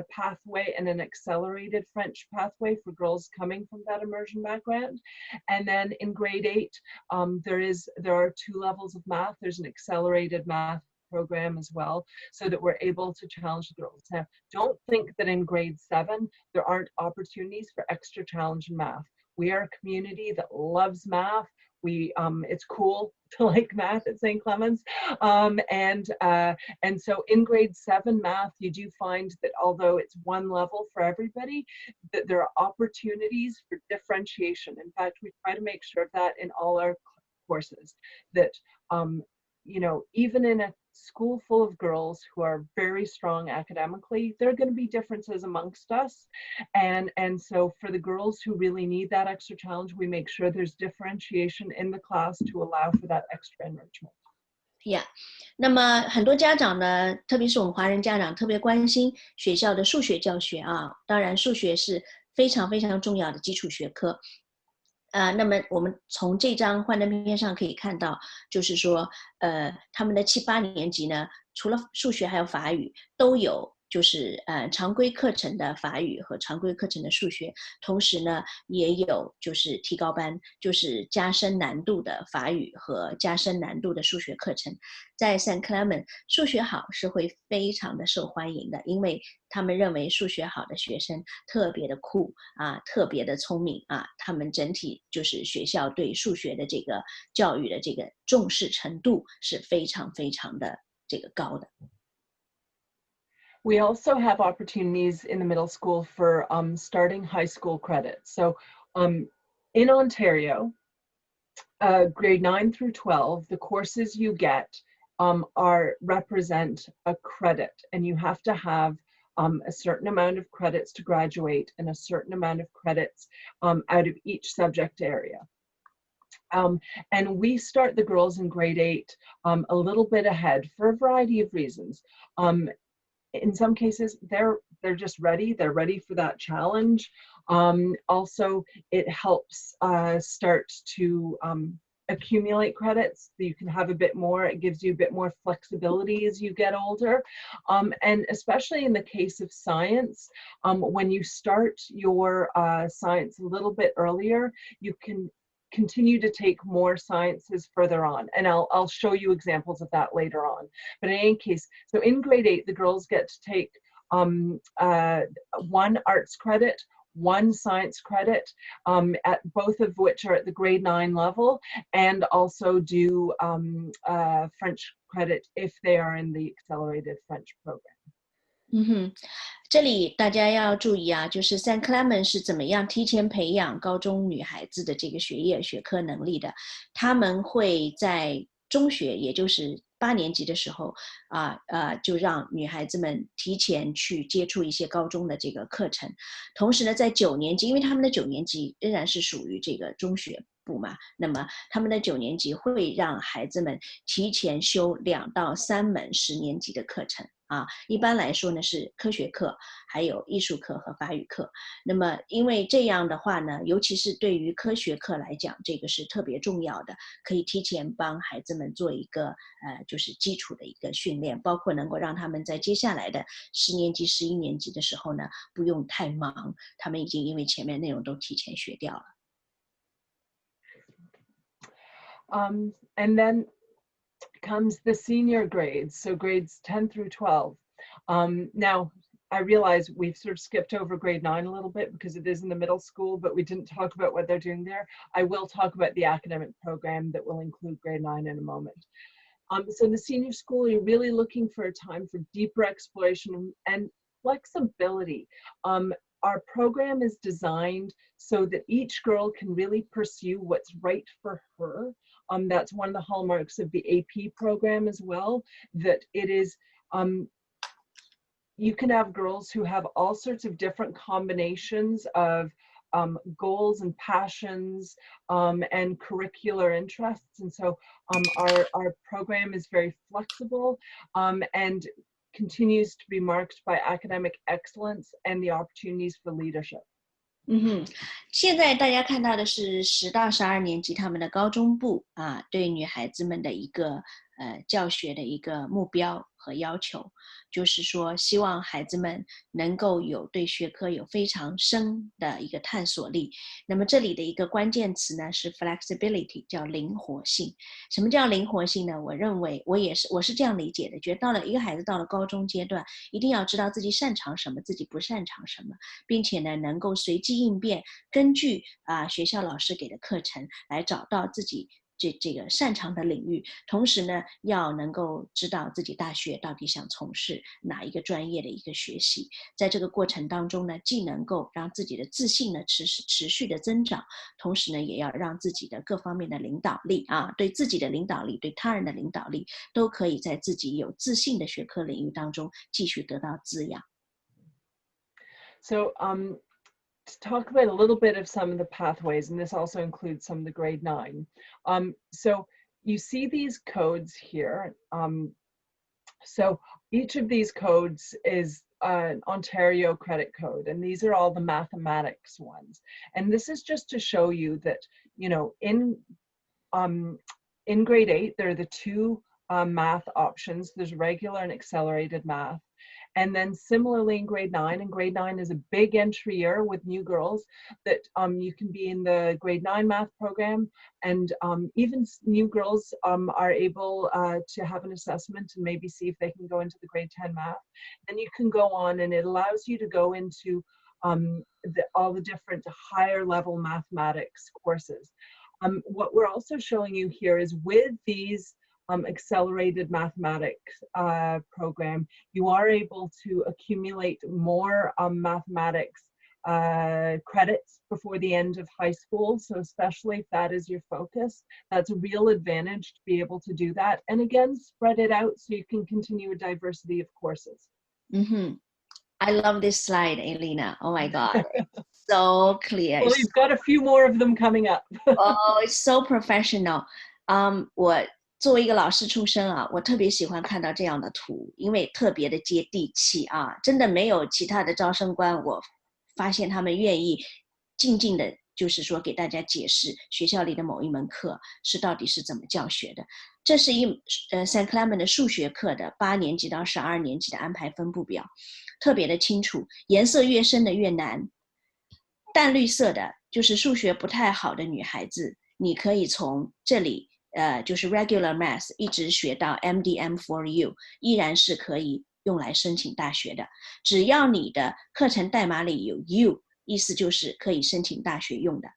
pathway and an accelerated French pathway for girls coming from that immersion background. And then in grade 8, there are 2 levels of math. There's an accelerated math program as well, so that we're able to challenge the girls. Now, don't think that in grade 7 there aren't opportunities for extra challenge in math. We are a community that loves math. It's cool to like math at St. Clement's, and so in grade 7 math, you do find that although it's one level for everybody, that there are opportunities for differentiation. In fact, we try to make sure of that in all our courses, that even in a school full of girls who are very strong academically, there are going to be differences amongst us. And so for the girls who really need that extra challenge, we make sure there's differentiation in the class to allow for that extra enrichment. Yeah. 那么很多家长呢，特别是我们华人家长，特别关心学校的数学教学当然数学是非常非常重要的基础学科。那么我们从这张幻灯片上可以看到，就是说，他们的7、8年级呢，除了数学还有法语，都有就是常规课程的法语和常规课程的数学，同时呢也有就是提高班，就是加深难度的法语和加深难度的数学课程。在 St. Clement 数学好是会非常的受欢迎的，因为他们认为数学好的学生特别的酷特别的聪明他们整体就是学校对数学的这个教育的这个重视程度是非常非常的这个高的。We also have opportunities in the middle school for starting high school credits. So in Ontario, grade 9 through 12, the courses you get represent a credit, and you have to have a certain amount of credits to graduate and a certain amount of credits out of each subject area. And we start the girls in grade 8 a little bit ahead for a variety of reasons. In some cases, they're just ready. They're ready for that challenge. Also, it helps start to accumulate credits. You can have a bit more. It gives you a bit more flexibility as you get older. And especially in the case of science, when you start your science a little bit earlier, you can continue to take more sciences further on. And I'll show you examples of that later on. But in any case, so in grade 8, the girls get to take 1 arts credit, 1 science credit, at both of which are at the grade 9 level, and also do French credit if they are in the accelerated French program. 这里大家要注意就是 St. Clement 是怎么样提前培养高中女孩子的这个学科能力的。他们会在中学，也就是8年级的时候就让女孩子们提前去接触一些高中的这个课程。同时呢，在9年级，因为他们的9年级仍然是属于这个中学部嘛，那么他们的9年级会让孩子们提前修2到3门10年级的课程。一般来说呢是科学课，还有艺术课和法语课。那么因为这样的话呢，尤其是对于科学课来讲，这个是特别重要的，可以提前帮孩子们做一个就是基础的一个训练，包括能够让他们在接下来的10年级、11年级的时候呢，不用太忙，他们已经因为前面内容都提前学掉了。And then comes the senior grades, so grades 10 through 12. Now, I realize we've sort of skipped over grade 9 a little bit because it is in the middle school, but we didn't talk about what they're doing there. I will talk about the academic program that will include grade 9 in a moment. So in the senior school, you're really looking for a time for deeper exploration and flexibility. Our program is designed so that each girl can really pursue what's right for her. That's one of the hallmarks of the AP program as well, that it is you can have girls who have all sorts of different combinations of goals and passions and curricular interests. And so our program is very flexible and continues to be marked by academic excellence and the opportunities for leadership. 现在大家看到的是10到12年级他们的高中部对女孩子们的一个教学的一个目标和要求，就是说希望孩子们能够有对学科有非常深的一个探索力。那么这里的一个关键词呢是 flexibility， 叫灵活性。什么叫灵活性呢？我认为我是这样理解的，觉得到了一个孩子到了高中阶段，一定要知道自己擅长什么，自己不擅长什么，并且呢能够随机应变，根据学校老师给的课程来找到自己这个擅长的领域，同时呢要能够知道自己大学到底想从事哪一个专业的一个学习。在这个过程当中呢，既能够让自己的自信呢持续的增长，同时呢也要让自己的各方面的领导力对自己的领导力，对他人的领导力，都可以在自己有自信的学科领域当中继续得到滋养。So to talk about a little bit of some of the pathways, and this also includes some of the grade 9. So you see these codes here. So each of these codes is an Ontario credit code, and these are all the mathematics ones. And this is just to show you that, you know, in grade 8, there are the two math options. There's regular and accelerated math. And then similarly in grade 9, and grade 9 is a big entry year with new girls, that you can be in the grade 9 math program, and even new girls are able to have an assessment and maybe see if they can go into the grade 10 math. Then you can go on, and it allows you to go into all the different higher level mathematics courses. What we're also showing you here is with these accelerated mathematics program, you are able to accumulate more mathematics credits before the end of high school. So especially if that is your focus, that's a real advantage to be able to do that. And again, spread it out so you can continue a diversity of courses. I love this slide, Elena. Oh my God. So clear. Well, you've got a few more of them coming up. Oh, it's so professional. 我作为一个老师出身我特别喜欢看到这样的图，因为特别的接地气真的没有其他的招生官，我发现他们愿意静静的，就是说给大家解释学校里的某一门课到底是怎么教学的。这是St. Clement 的数学课的8年级到12年级的安排分布表，特别的清楚，颜色越深的越难。淡绿色的就是数学不太好的女孩子，你可以从这里就是 regular math 一直学到 MDM for you， 依然是可以用来申请大学的。只要你的课程代码里有 U， 意思就是可以申请大学用的。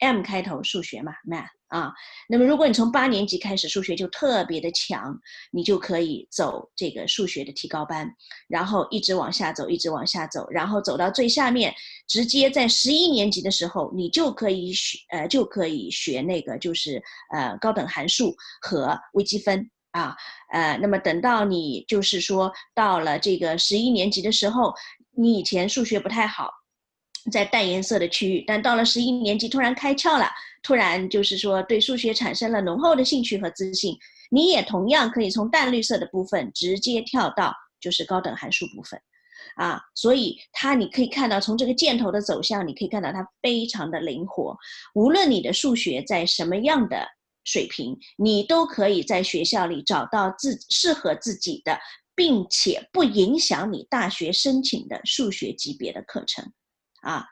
M 开头数学嘛 math 那么如果你从8年级开始数学就特别的强，你就可以走这个数学的提高班，然后一直往下走，一直往下走，然后走到最下面，直接在11年级的时候，你就可以学那个就是高等函数和微积分那么等到你就是说到了这个11年级的时候，你以前数学不太好，在淡颜色的区域，但到了11年级突然开窍了，突然就是说对数学产生了浓厚的兴趣和自信，你也同样可以从淡绿色的部分直接跳到就是高等函数部分所以你可以看到从这个箭头的走向，你可以看到它非常的灵活，无论你的数学在什么样的水平，你都可以在学校里找到适合自己的，并且不影响你大学申请的数学级别的课程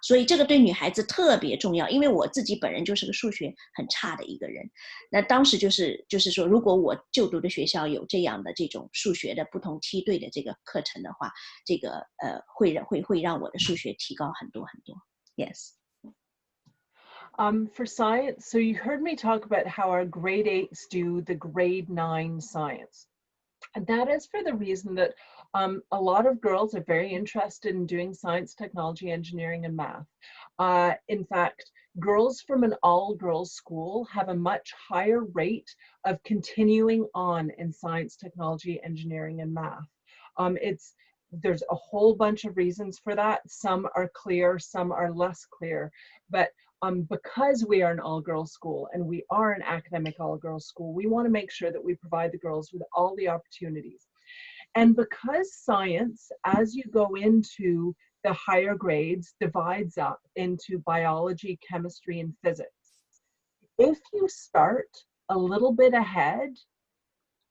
所以这个对女孩子特别重要，因为我自己本人就是个数学很差的一个人。那当时就是说，如果我就读的学校有这样的这种数学的不同梯队的这个课程的话，这个会让我的数学提高很多很多。Yes. For science, so you heard me talk about how our grade 8s do the grade 9 science. And that is for the reason that a lot of girls are very interested in doing science, technology, engineering, and math. In fact, girls from an all-girls school have a much higher rate of continuing on in science, technology, engineering, and math. there's a whole bunch of reasons for that. Some are clear, some are less clear. But because we are an all-girls school and we are an academic all-girls school, we want to make sure that we provide the girls with all the opportunities. And because science, as you go into the higher grades, divides up into biology, chemistry, and physics, if you start a little bit ahead,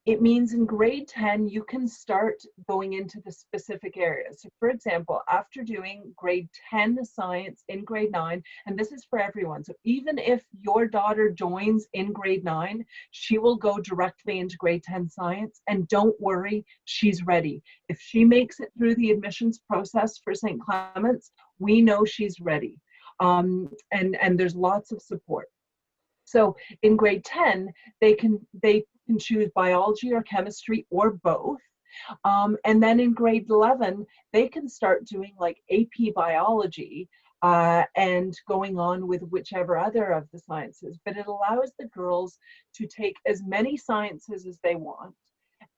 it means in grade 10, you can start going into the specific areas. So for example, after doing grade 10 science in grade 9, and this is for everyone, so even if your daughter joins in grade 9, she will go directly into grade 10 science, and don't worry, she's ready. If she makes it through the admissions process for St. Clement's, we know she's ready. And there's lots of support. So in grade 10, they can choose biology or chemistry or both. And then in grade 11, they can start doing like AP biology and going on with whichever other of the sciences. But it allows the girls to take as many sciences as they want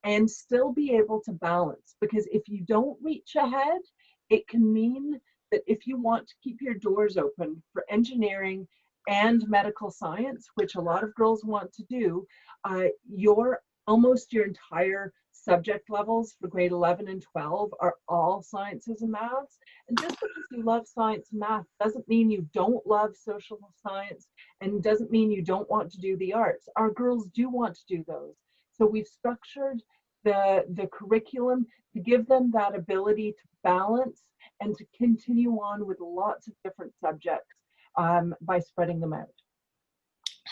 and still be able to balance. Because if you don't reach ahead, it can mean that if you want to keep your doors open for engineering and medical science, which a lot of girls want to do, almost your entire subject levels for grade 11 and 12 are all sciences and maths. And just because you love science and math doesn't mean you don't love social science, and doesn't mean you don't want to do the arts. Our girls do want to do those. So we've structured the curriculum to give them that ability to balance and to continue on with lots of different subjects by spreading them out.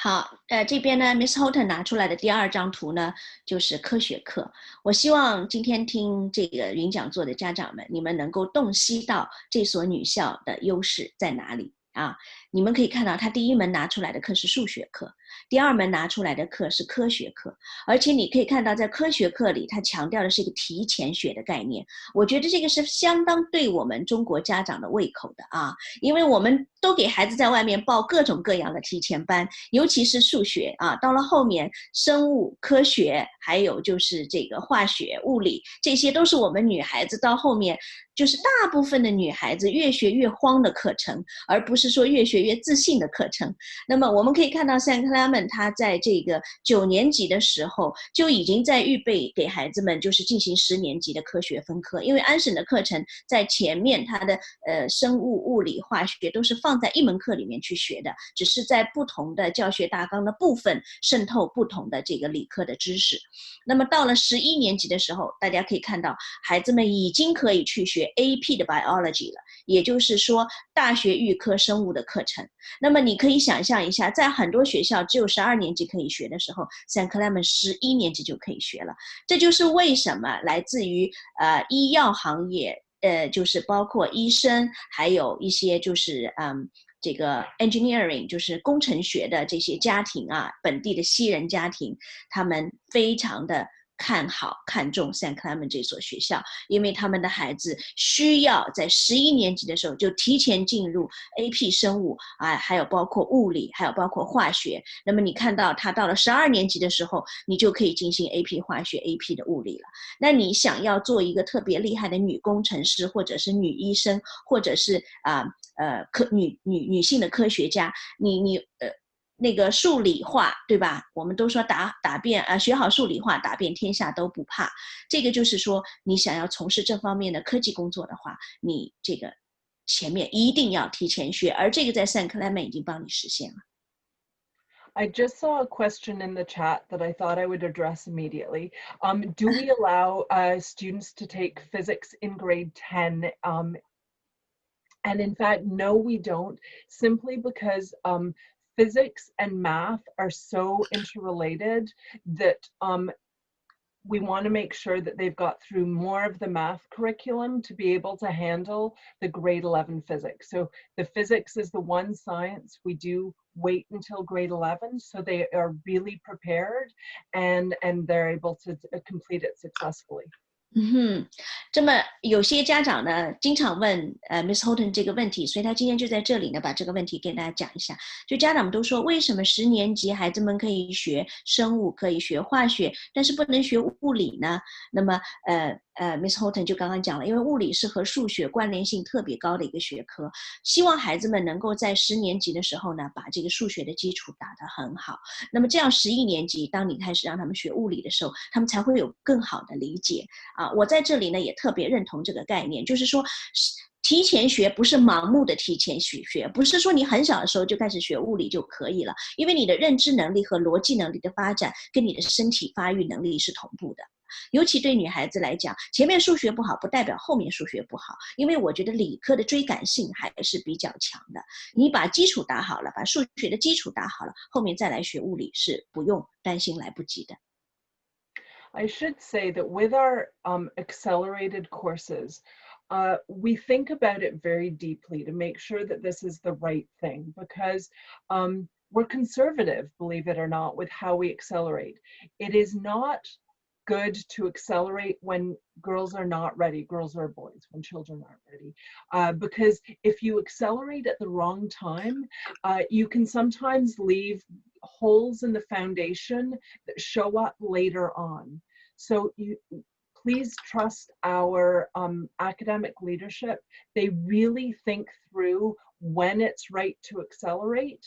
好，这边呢 ，Miss Houghton 拿出来的第2张图呢，就是科学课。我希望今天听这个云讲座的家长们，你们能够洞悉到这所女校的优势在哪里啊？你们可以看到，它第1门拿出来的课是数学课，第2门拿出来的课是科学课，而且你可以看到，在科学课里，它强调的是一个提前学的概念。我觉得这个是相当对我们中国家长的胃口的啊，因为我们都给孩子在外面报各种各样的提前班，尤其是数学啊，到了后面生物、科学，还有就是这个化学、物理，这些都是我们女孩子到后面就是大部分的女孩子越学越慌的课程，而不是说越学越自信的课程。那么我们可以看到 St. Clement 他在这个9年级的时候就已经在预备给孩子们就是进行10年级的科学分科，因为安省的课程在前面它的生物、物理、化学都是放在一门课里面去学的，只是在不同的教学大纲的部分渗透不同的这个理科的知识。那么到了11年级的时候，大家可以看到孩子们已经可以去学 AP 的 biology 了，也就是说大学预科生物的课程。那么你可以想象一下，在很多学校只有12年级可以学的时候， St. Clement 11年级就可以学了。这就是为什么来自于医药行业就是包括医生，还有一些就是这个 engineering 就是工程学的这些家庭啊，本地的西人家庭，他们非常的看重 St. Clement 这所学校，因为他们的孩子需要在11年级的时候就提前进入 AP 生物啊，还有包括物理，还有包括化学。那么你看到他到了12年级的时候，你就可以进行 AP 化学、AP 的物理了。那你想要做一个特别厉害的女工程师，或者是女医生，或者是女性的科学家，那个数理化，对吧？我们都说打遍学好数理化，打遍天下都不怕。这个就是说，你想要从事这方面的科技工作的话，你这个前面一定要提前学，而这个在 St. Clement 已经帮你实现了。I just saw a question in the chat that I thought I would address immediately. Do we allow students to take physics in grade 10? And in fact, no, we don't, simply because physics and math are so interrelated that we want to make sure that they've got through more of the math curriculum to be able to handle the grade 11 physics. So the physics is the one science we do wait until grade 11, so they are really prepared and they're able to complete it successfully. 这么有些家长呢经常问Miss Houghton 这个问题，所以他今天就在这里呢把这个问题给大家讲一下。就家长们都说，为什么10年级孩子们可以学生物，可以学化学，但是不能学物理呢？那么 Miss Houghton 就刚刚讲了，因为物理是和数学关联性特别高的一个学科，希望孩子们能够在10年级的时候呢，把这个数学的基础打得很好。那么这样11年级，当你开始让他们学物理的时候，他们才会有更好的理解啊。我在这里呢也特别认同这个概念，就是说提前学不是盲目的提前学，不是说你很小的时候就开始学物理就可以了，因为你的认知能力和逻辑能力的发展跟你的身体发育能力是同步的。尤其对女孩子来讲，前面数学不好不代表后面数学不好，因为我觉得理科的追赶性还是比较强的。你把基础打好了，把数学的基础打好了，后面再来学物理是不用担心来不及的。I should say that with our accelerated courses, we think about it very deeply to make sure that this is the right thing, because we're conservative, believe it or not, with how we accelerate. It is not good to accelerate when girls are not ready, girls or boys, when children aren't ready. Because if you accelerate at the wrong time, you can sometimes leave holes in the foundation that show up later on. So please trust our academic leadership. They really think through when it's right to accelerate.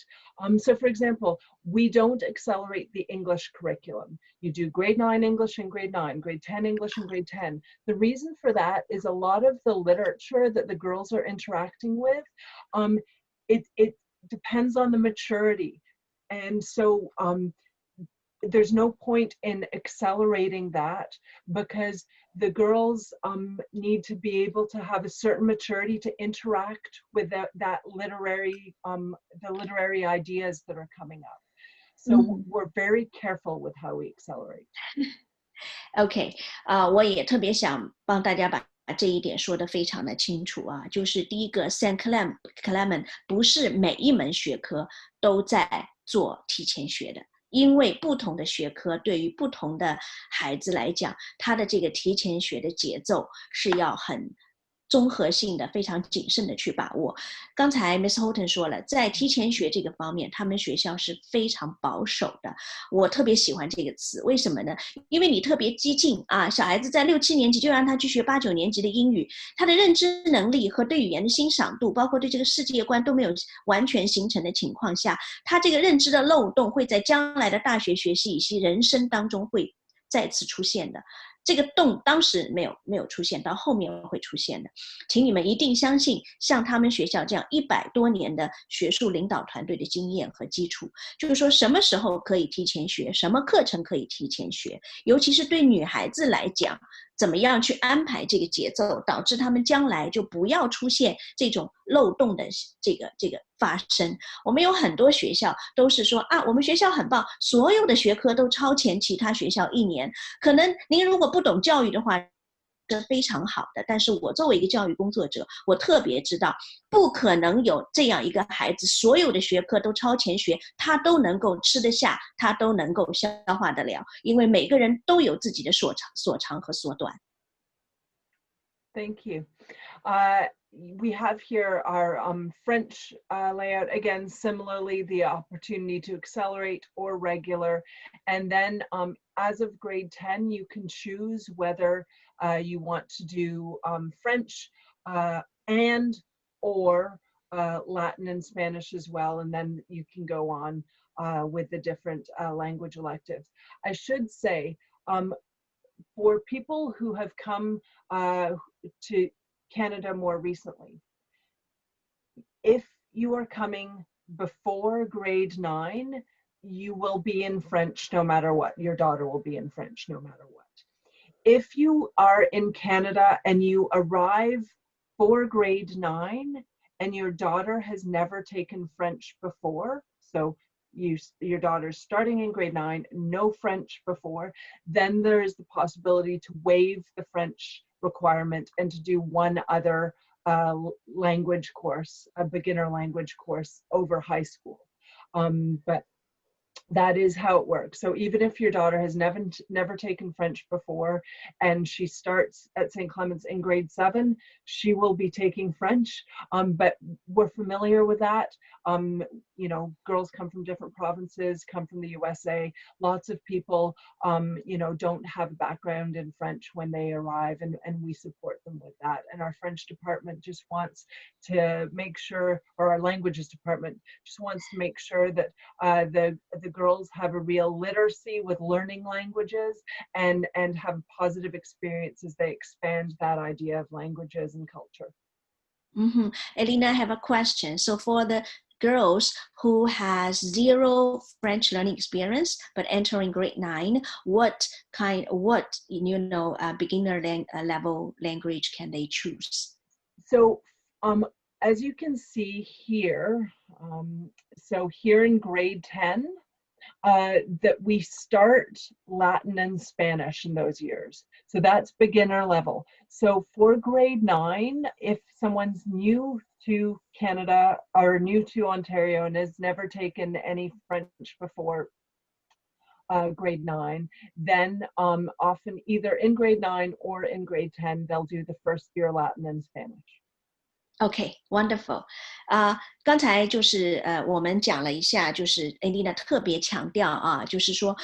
So for example, we don't accelerate the English curriculum. You do grade 9 English in grade 9, grade 10 English in grade 10. The reason for that is a lot of the literature that the girls are interacting with, it depends on the maturity. And so there's no point in accelerating that, because the girls need to be able to have a certain maturity to interact with that literary, the literary ideas that are coming up. So we're very careful with how we accelerate. OK， 我也特别想帮大家把这一点说得非常的清楚啊，就是第一个 St. Clement 不是每一门学科都在做提前学的。因为不同的学科对于不同的孩子来讲，他的这个提前学的节奏是要很综合性的、非常谨慎的去把握。刚才 Miss Houghton 说了，在提前学这个方面，他们学校是非常保守的。我特别喜欢这个词，为什么呢？因为你特别激进啊，小孩子在6、7年级就让他去学8、9年级的英语，他的认知能力和对语言的欣赏度，包括对这个世界观都没有完全形成的情况下，他这个认知的漏洞会在将来的大学学习以及人生当中会再次出现的。这个洞当时没有出现，到后面会出现的。请你们一定相信像他们学校这样100多年的学术领导团队的经验和基础，就是说什么时候可以提前学，什么课程可以提前学，尤其是对女孩子来讲，怎么样去安排这个节奏，导致他们将来就不要出现这种漏洞的这个发生。我们有很多学校都是说啊，我们学校很棒，所有的学科都超前其他学校1年。可能您如果不懂教育的话，是非常好的，但是我作为一个教育工作者，我特别知道不可能有这样一个孩子所有的学科都超前学，他都能够吃得下，他都能够消化得了，因为每个人都有自己的所长和所短。 Thank you. We have here our French layout. Again, similarly, the opportunity to accelerate or regular. And then as of grade 10, you can choose whether you want to do French and or Latin and Spanish as well. And then you can go on with the different language electives. I should say, for people who have come to Canada more recently, if you are coming before grade 9, you will be in French no matter what. Your daughter will be in French no matter what. If you are in Canada and you arrive for grade 9 and your daughter has never taken French before, so your daughter's starting in grade 9, no French before, then there is the possibility to waive the French requirement and to do one other language course, a beginner language course over high school. But that is how it works. So even if your daughter has never taken French before and she starts at St. Clement's in grade 7, she will be taking French. But we're familiar with that. You know, girls come from different provinces, come from the USA. Lots of people, you know, don't have a background in French when they arrive, and we support them with that. And our French department just wants to make sure, or our languages department just wants to make sure that the girls have a real literacy with learning languages and have a positive experience as they expand that idea of languages and culture. Elena, I have a question. So for the girls who has 0 French learning experience but entering grade 9, what beginner level language can they choose? So as you can see here, so here in grade 10, that we start Latin and Spanish in those years. So that's beginner level. So for grade 9, if someone's new to Canada or new to Ontario and has never taken any French before grade 9, then often either in grade 9 or in grade 10, they'll do the first year Latin and Spanish. Okay, wonderful. 刚才就是我们讲了一下，就是 Elena 特别强调啊，就是说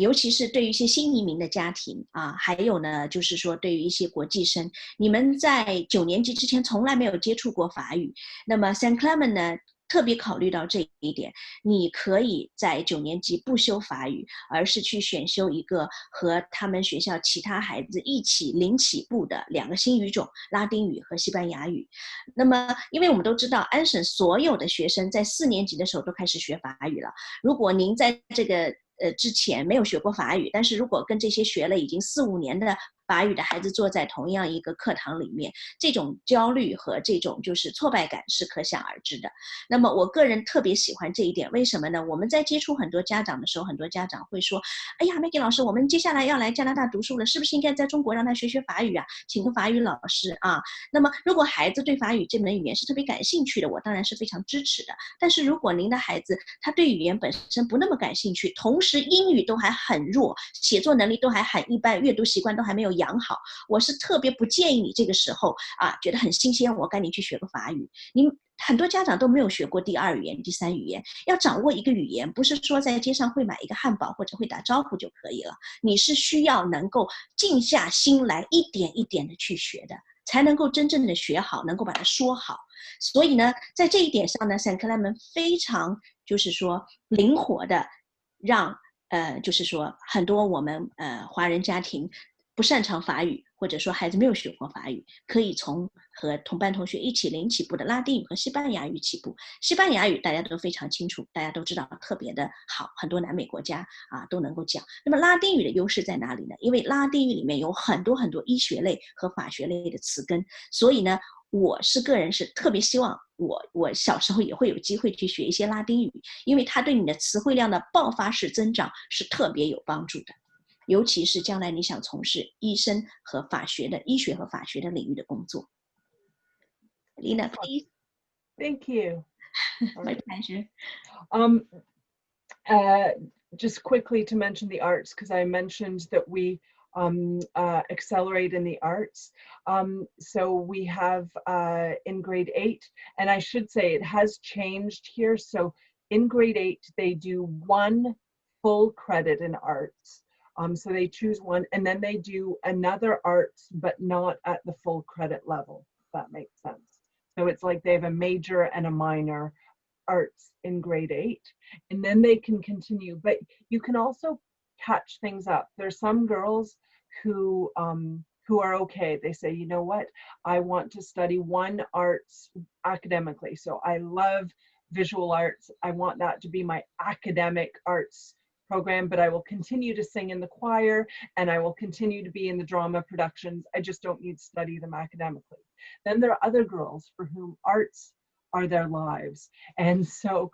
尤其是对于一些新移民的家庭啊，还有呢，就是说对于一些国际生，你们在9年级之前从来没有接触过法语，那么 St. Clement 呢？特别考虑到这一点，你可以在9年级不修法语，而是去选修一个和他们学校其他孩子一起零起步的2个新语种，拉丁语和西班牙语。那么因为我们都知道安省所有的学生在4年级的时候都开始学法语了，如果您在这个之前没有学过法语，但是如果跟这些学了已经4、5年的法语的孩子坐在同样一个课堂里面，这种焦虑和这种就是挫败感是可想而知的。那么我个人特别喜欢这一点，为什么呢？我们在接触很多家长的时候，很多家长会说，哎呀 Maggie 老师，我们接下来要来加拿大读书了，是不是应该在中国让他学法语啊，请个法语老师啊？那么如果孩子对法语这门语言是特别感兴趣的，我当然是非常支持的。但是如果您的孩子他对语言本身不那么感兴趣，同时英语都还很弱，写作能力都还很一般，阅读习惯都还没有养好，我是特别不建议你这个时候觉得很新鲜，我赶紧去学个法语。您很多家长都没有学过第2语言、第3语言，要掌握一个语言，不是说在街上会买一个汉堡或者会打招呼就可以了，你是需要能够静下心来，一点一点的去学的，才能够真正的学好，能够把它说好。所以呢，在这一点上呢， St. Clement 非常就是说灵活的让就是说很多我们华人家庭不擅长法语，或者说孩子没有学过法语，可以从和同班同学一起零起步的拉丁语和西班牙语起步。西班牙语大家都非常清楚，大家都知道特别的好，很多南美国家都能够讲。那么拉丁语的优势在哪里呢？因为拉丁语里面有很多很多医学类和法学类的词根，所以呢，我个人是特别希望我小时候也会有机会去学一些拉丁语，因为它对你的词汇量的爆发式增长是特别有帮助的。尤其是将来你想从事医生和法学的医学和法学的领域的工作。Lena, please. Thank you. My pleasure. Just quickly to mention the arts, because I mentioned that we accelerate in the arts. So we have in grade 8, and I should say it has changed here. So in grade 8, they do 1 full credit in arts. So they choose 1, and then they do another arts, but not at the full credit level, if that makes sense. So it's like they have a major and a minor arts in grade 8, and then they can continue. But you can also catch things up. There's some girls who are okay. They say, you know what, I want to study 1 arts academically. So I love visual arts. I want that to be my academic arts program, but I will continue to sing in the choir and I will continue to be in the drama productions. I just don't need to study them academically. Then there are other girls for whom arts are their lives. And so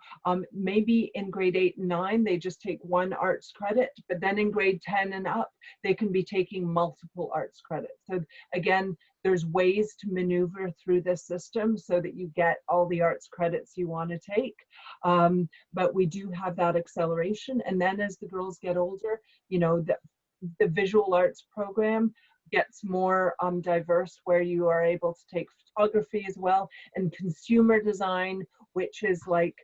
maybe in grade 8 and 9, they just take 1 arts credit, but then in grade 10 and up, they can be taking multiple arts credits. So again, there's ways to maneuver through this system so that you get all the arts credits you want to take. But we do have that acceleration. And then as the girls get older, you know, the visual arts program gets more diverse, where you are able to take photography as well, and consumer design, which is like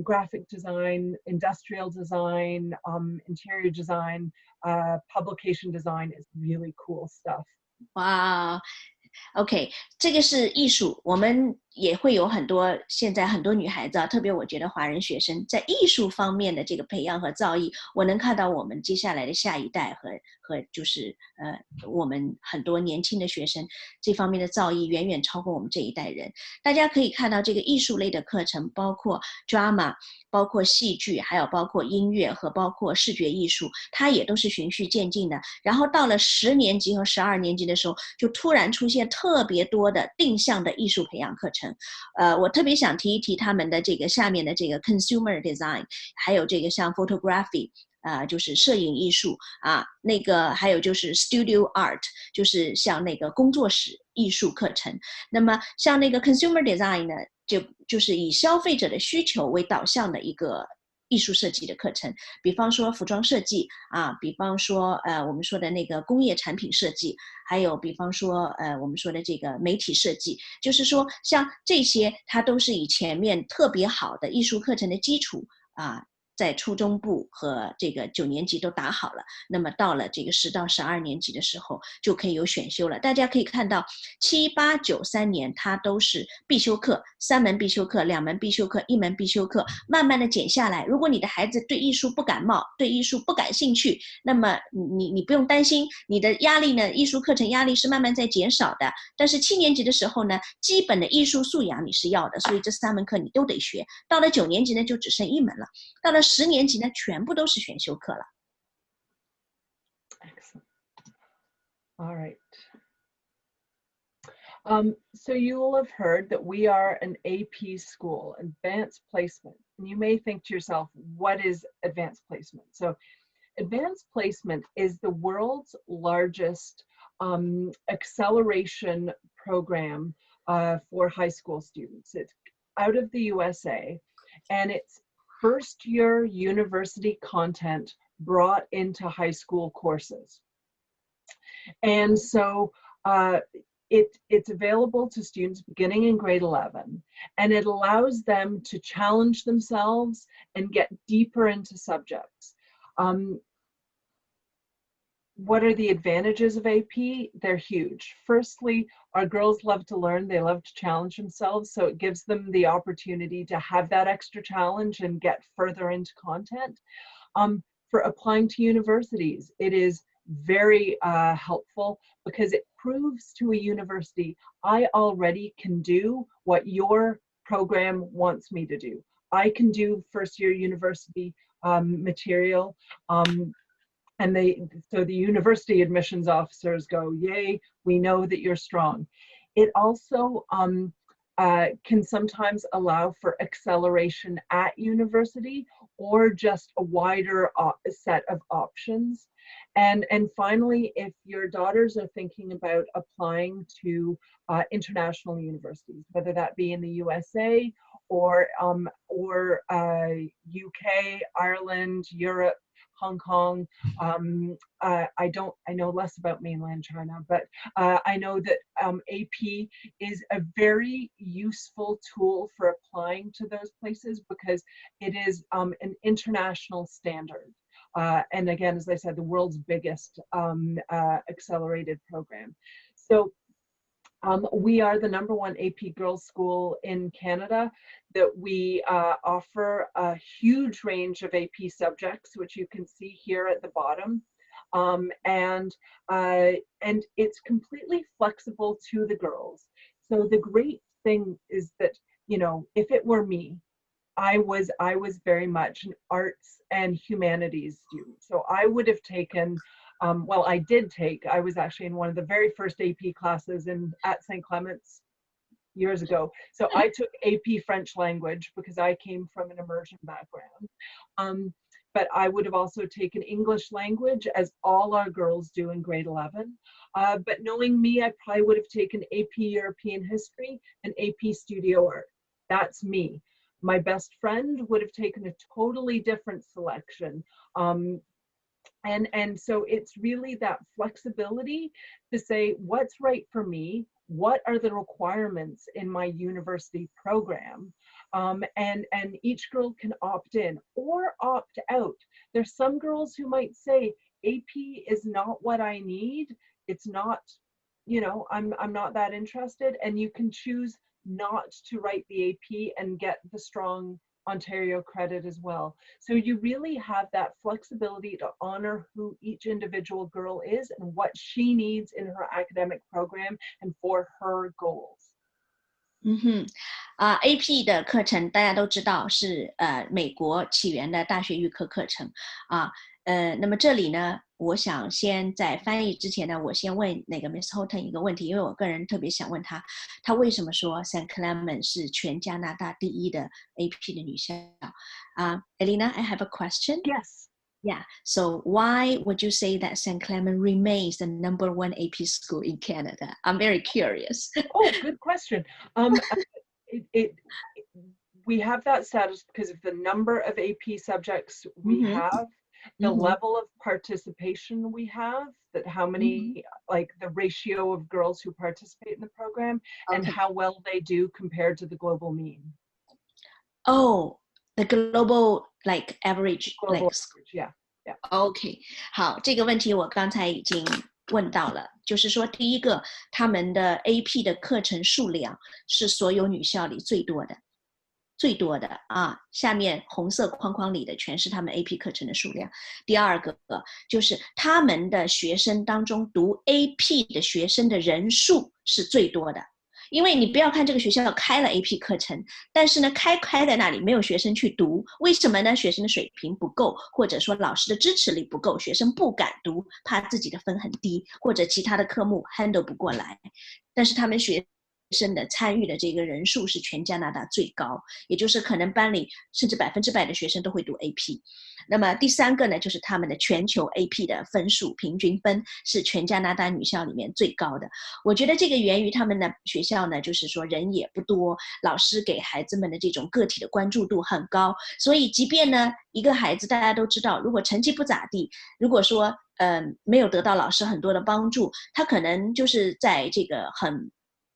graphic design, industrial design, interior design, publication design is really cool stuff. Wow. OK， 这个是艺术，我们也会有很多现在很多女孩子啊，特别我觉得华人学生在艺术方面的这个培养和造诣，我能看到我们接下来的下一代和就是我们很多年轻的学生这方面的造诣远远超过我们这一代人。大家可以看到这个艺术类的课程，包括 drama， 包括戏剧，还有包括音乐和包括视觉艺术，它也都是循序渐进的。然后到了10年级和12年级的时候，就突然出现特别多的定向的艺术培养课程。我特别想提一提他们的这个下面的这个 consumer design， 还有这个像 photography，就是摄影艺术啊，那个还有就是 studio art， 就是像那个工作室艺术课程。那么像那个 consumer design 呢，就是以消费者的需求为导向的一个艺术设计的课程，比方说服装设计啊，比方说我们说的那个工业产品设计，还有比方说我们说的这个媒体设计，就是说像这些它都是以前面特别好的艺术课程的基础啊，在初中部和这个9年级都打好了，那么到了这个10到12年级的时候就可以有选修了。大家可以看到7、8、9、3年它都是必修课，3门必修课、2门必修课、1门必修课，慢慢的减下来。如果你的孩子对艺术不感冒，对艺术不感兴趣，那么你不用担心，你的压力呢，艺术课程压力是慢慢在减少的。但是7年级的时候呢，基本的艺术素养你是要的，所以这3门课你都得学。到了9年级呢，就只剩1门了。到了10年级呢，全部都是选修课了。Excellent. All right. So you will have heard that we are an AP school, advanced placement. And you may think to yourself, what is advanced placement? So advanced placement is the world's largest acceleration program for high school students. It's out of the USA, and it's first-year university content brought into high school courses. And so it's available to students beginning in grade 11, and it allows them to challenge themselves and get deeper into subjects. What are the advantages of AP? They're huge. Firstly, our girls love to learn. They love to challenge themselves. So it gives them the opportunity to have that extra challenge and get further into content. For applying to universities, it is very helpful because it proves to a university, I already can do what your program wants me to do. I can do first-year university material. And so the university admissions officers go, yay, we know that you're strong. It also can sometimes allow for acceleration at university or just a wider set of options. And finally, if your daughters are thinking about applying to international universities, whether that be in the USA or UK, Ireland, Europe, Hong Kong. I know less about mainland China, but I know that AP is a very useful tool for applying to those places because it is an international standard. And again, as I said, the world's biggest accelerated program. So we are the #1 AP girls school in Canada, that we offer a huge range of AP subjects, which you can see here at the bottom. And it's completely flexible to the girls. So the great thing is that, you know, if it were me, I was very much an arts and humanities student. So I would have taken well, I was actually in one of the very first AP classes at St. Clement's years ago. So I took AP French language because I came from an immersion background. but I would have also taken English language, as all our girls do in grade 11. But knowing me, I probably would have taken AP European History and AP Studio Art. That's me. My best friend would have taken a totally different selection. And so it's really that flexibility to say what's right for me, what are the requirements in my university program, and each girl can opt in or opt out. There's some girls who might say AP is not what I need. It's not, you know, I'm not that interested, and you can choose not to write the AP and get the strong Ontario credit as well. So you really have that flexibility to honor who each individual girl is and what she needs in her academic program and for her goals. AP 的课程大家都知道是美国起源的大学预科课程啊。那么这里呢，我想先在翻译之前呢，我先问那个 Miss Houghton 一个问题，因为我个人特别想问她为什么说 St. Clement 是全加拿大第一的 AP 的女校？Elena, I have a question. Yes. Yeah. So why would you say that St. Clement remains the #1 AP school in Canada? I'm very curious. Oh, good question. We have that status because of the number of AP subjects we have, the level of participation we have, that how many, like the ratio of girls who participate in the program, and how well they do compared to the global mean. Oh, the global like average, global average, yeah. OK, 好，这个问题我刚才已经问到了，就是说第一个，他们的 AP 的课程数量是所有女校里最多的啊，下面红色框框里的全是他们 AP 课程的数量。第二个就是他们的学生当中读 AP 的学生的人数是最多的。因为你不要看这个学校开了 AP 课程，但是呢开在那里没有学生去读，为什么呢？学生的水平不够，或者说老师的支持力不够，学生不敢读，怕自己的分很低，或者其他的科目 handle 不过来。但是他们学生的参与的这个人数是全加拿大最高，也就是可能班里甚至100%的学生都会读 AP。那么第三个呢，就是他们的全球 AP 的分数平均分是全加拿大女校里面最高的。我觉得这个源于他们的学校呢，就是说人也不多，老师给孩子们的这种个体的关注度很高，所以即便呢一个孩子大家都知道，如果成绩不咋地，如果说没有得到老师很多的帮助，他可能就是在这个很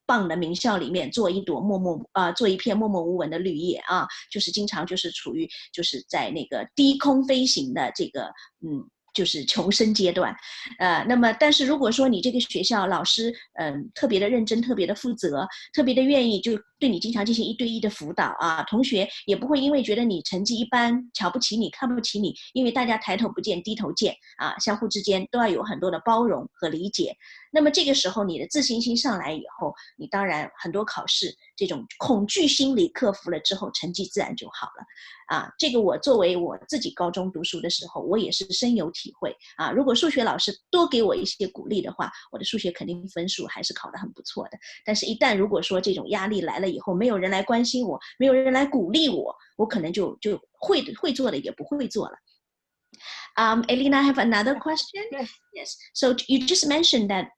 棒的名校里面做一片默默无闻的绿叶啊，就是经常就是处于就是在那个低空飞行的这个就是求生阶段，那么但是如果说你这个学校老师特别的认真，特别的负责，特别的愿意就对你经常进行1对1的辅导啊，同学也不会因为觉得你成绩一般瞧不起你看不起你，因为大家抬头不见低头见啊，相互之间都要有很多的包容和理解。那么这个时候你的自信心上来以后，你当然很多考试这种恐惧心理克服了之后，成绩自然就好了啊。这个我作为我自己高中读书的时候，我也是深有体会啊。如果数学老师多给我一些鼓励的话，我的数学肯定分数还是考得很不错的。但是一旦如果说这种压力来了以后，没有人来关心我，没有人来鼓励我，我可能就会做的也不会做了。Elena, I have another question. Yes. So you just mentioned that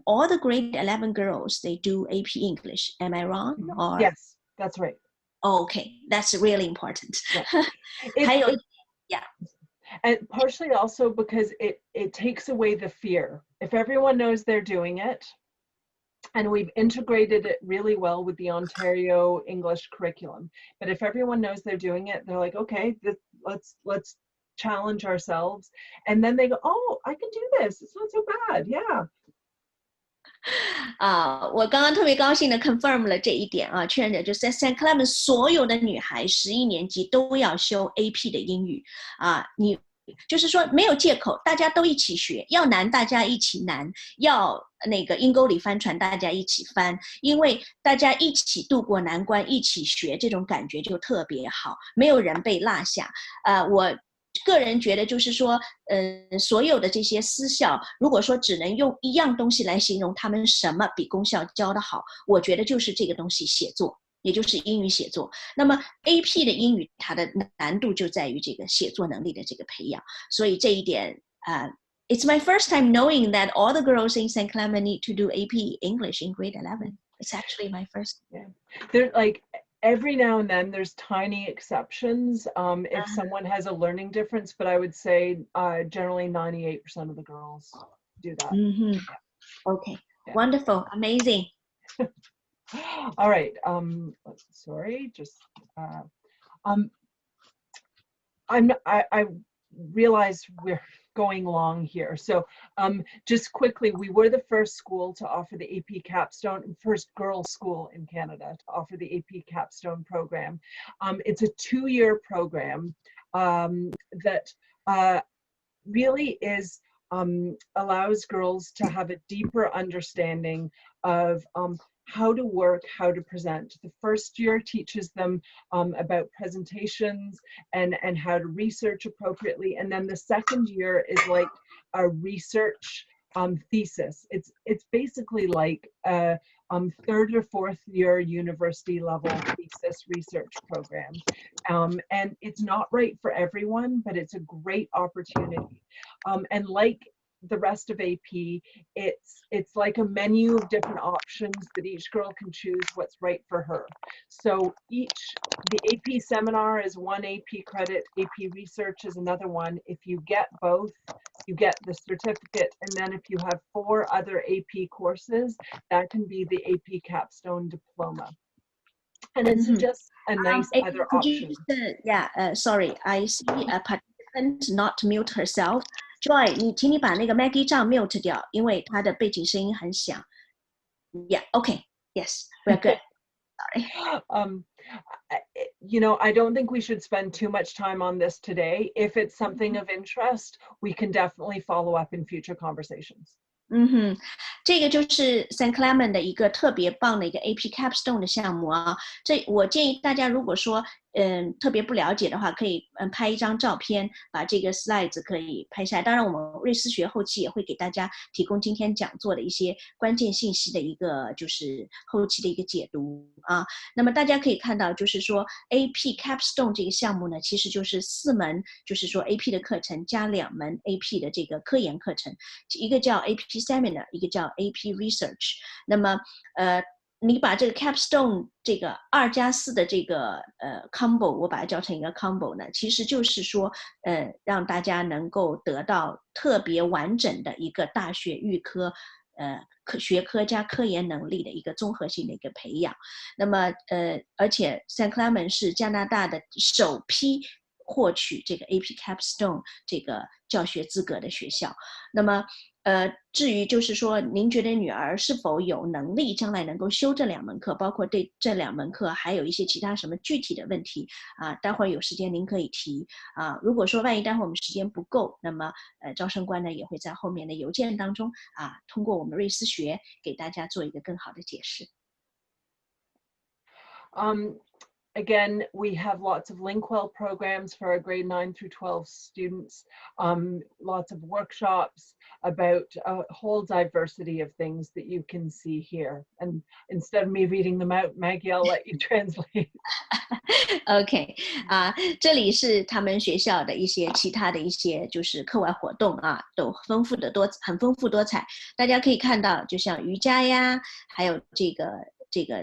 all the grade 11 girls, they do AP English. Am I wrong? Or... Yes, that's right. Oh, okay, that's really important. Yeah. Yeah. And partially also because it takes away the fear. If everyone knows they're doing it, and we've integrated it really well with the Ontario English curriculum, but if everyone knows they're doing it, they're like, okay, let's challenge ourselves, and then they go, oh, I can do this, it's not so bad. Yeah. 我刚刚特别高兴的 confirm 了这一点啊，确认的就是在 St. Clement 所有的女孩11年级都要修 AP 的英语啊，你就是说没有借口，大家都一起学，要难大家一起难，要那个阴沟里翻船大家一起翻，因为大家一起度过难关，一起学，这种感觉就特别好，没有人被落下。我个人觉得就是说所有的这些私校如果说只能用一样东西来形容他们什么比公校教得好，我觉得就是这个东西写作也就是英语写作。那么 AP 的英语它的难度就在于这个写作能力的这个培养，所以这一点It's my first time knowing that all the girls in St. Clement need to do AP English in grade 11. It's actually my first. Yeah. They're like every now and then there's tiny exceptions if someone has a learning difference, but I would say generally 98% of the girls do that. Yeah. Okay. Yeah. Wonderful. Amazing. All right. Sorry, just I realize we're going long here. So just quickly, we were the first school to offer the AP Capstone, first girls' school in Canada to offer the AP Capstone program. It's a 2-year program that really is allows girls to have a deeper understanding of how to work, how to present. The first year teaches them about presentations and how to research appropriately. And then the second year is like a research thesis. It's basically like a 3rd or 4th year university level thesis research program. And it's not right for everyone, but it's a great opportunity. And like the rest of AP, it's like a menu of different options that each girl can choose what's right for her. So the AP seminar is 1 AP credit, AP research is another one. If you get both, you get the certificate, and then if you have 4 other AP courses, that can be the AP Capstone diploma. And it's just a nice other option. Sorry, I see a participant not mute herself. Joy, 请你把那个 Maggie 账 mute 掉，因为她的背景声音很响。Yeah, okay, yes, we're good. Sorry. You know, I don't think we should spend too much time on this today. If it's something of interest, we can definitely follow up in future conversations. 这个就是 St. Clement 的一个特别棒的一个 AP Capstone 的项目啊。我建议大家如果说特别不了解的话，可以拍一张照片，把这个 slides 可以拍下来。当然，我们瑞思学后期也会给大家提供今天讲座的一些关键信息的一个就是后期的一个解读啊。那么大家可以看到，就是说 AP Capstone 这个项目呢，其实就是4门，就是说 AP 的课程加2门 AP 的这个科研课程，一个叫 AP Seminar， 一个叫 AP Research。那么你把这个 capstone 这个2+4的这个combo， 我把它叫成一个 combo 呢，其实就是说让大家能够得到特别完整的一个大学预科学科加科研能力的一个综合性的一个培养。那么而且 St. Clement 是加拿大的首批获取这个 AP Capstone 这个教学资格的学校。那么至于就是说您觉得女儿是否有能力将来能够修这2门课，包括对这2门课还有一些其他什么具体的问题啊，待会儿有时间您可以提啊。如果说万一待会儿我们时间不够，那么招生官呢也会在后面的邮件当中啊，通过我们瑞思学给大家做一个更好的解释。Again, we have lots of Linkwell programs for our grade 9 through 12 students, lots of workshops about a whole diversity of things that you can see here. And instead of me reading them out, Maggie, I'll let you translate. OK 这里是他们学校的一些其他的一些就是课外活动啊，都很丰富多彩。大家可以看到，就像瑜伽呀，还有这个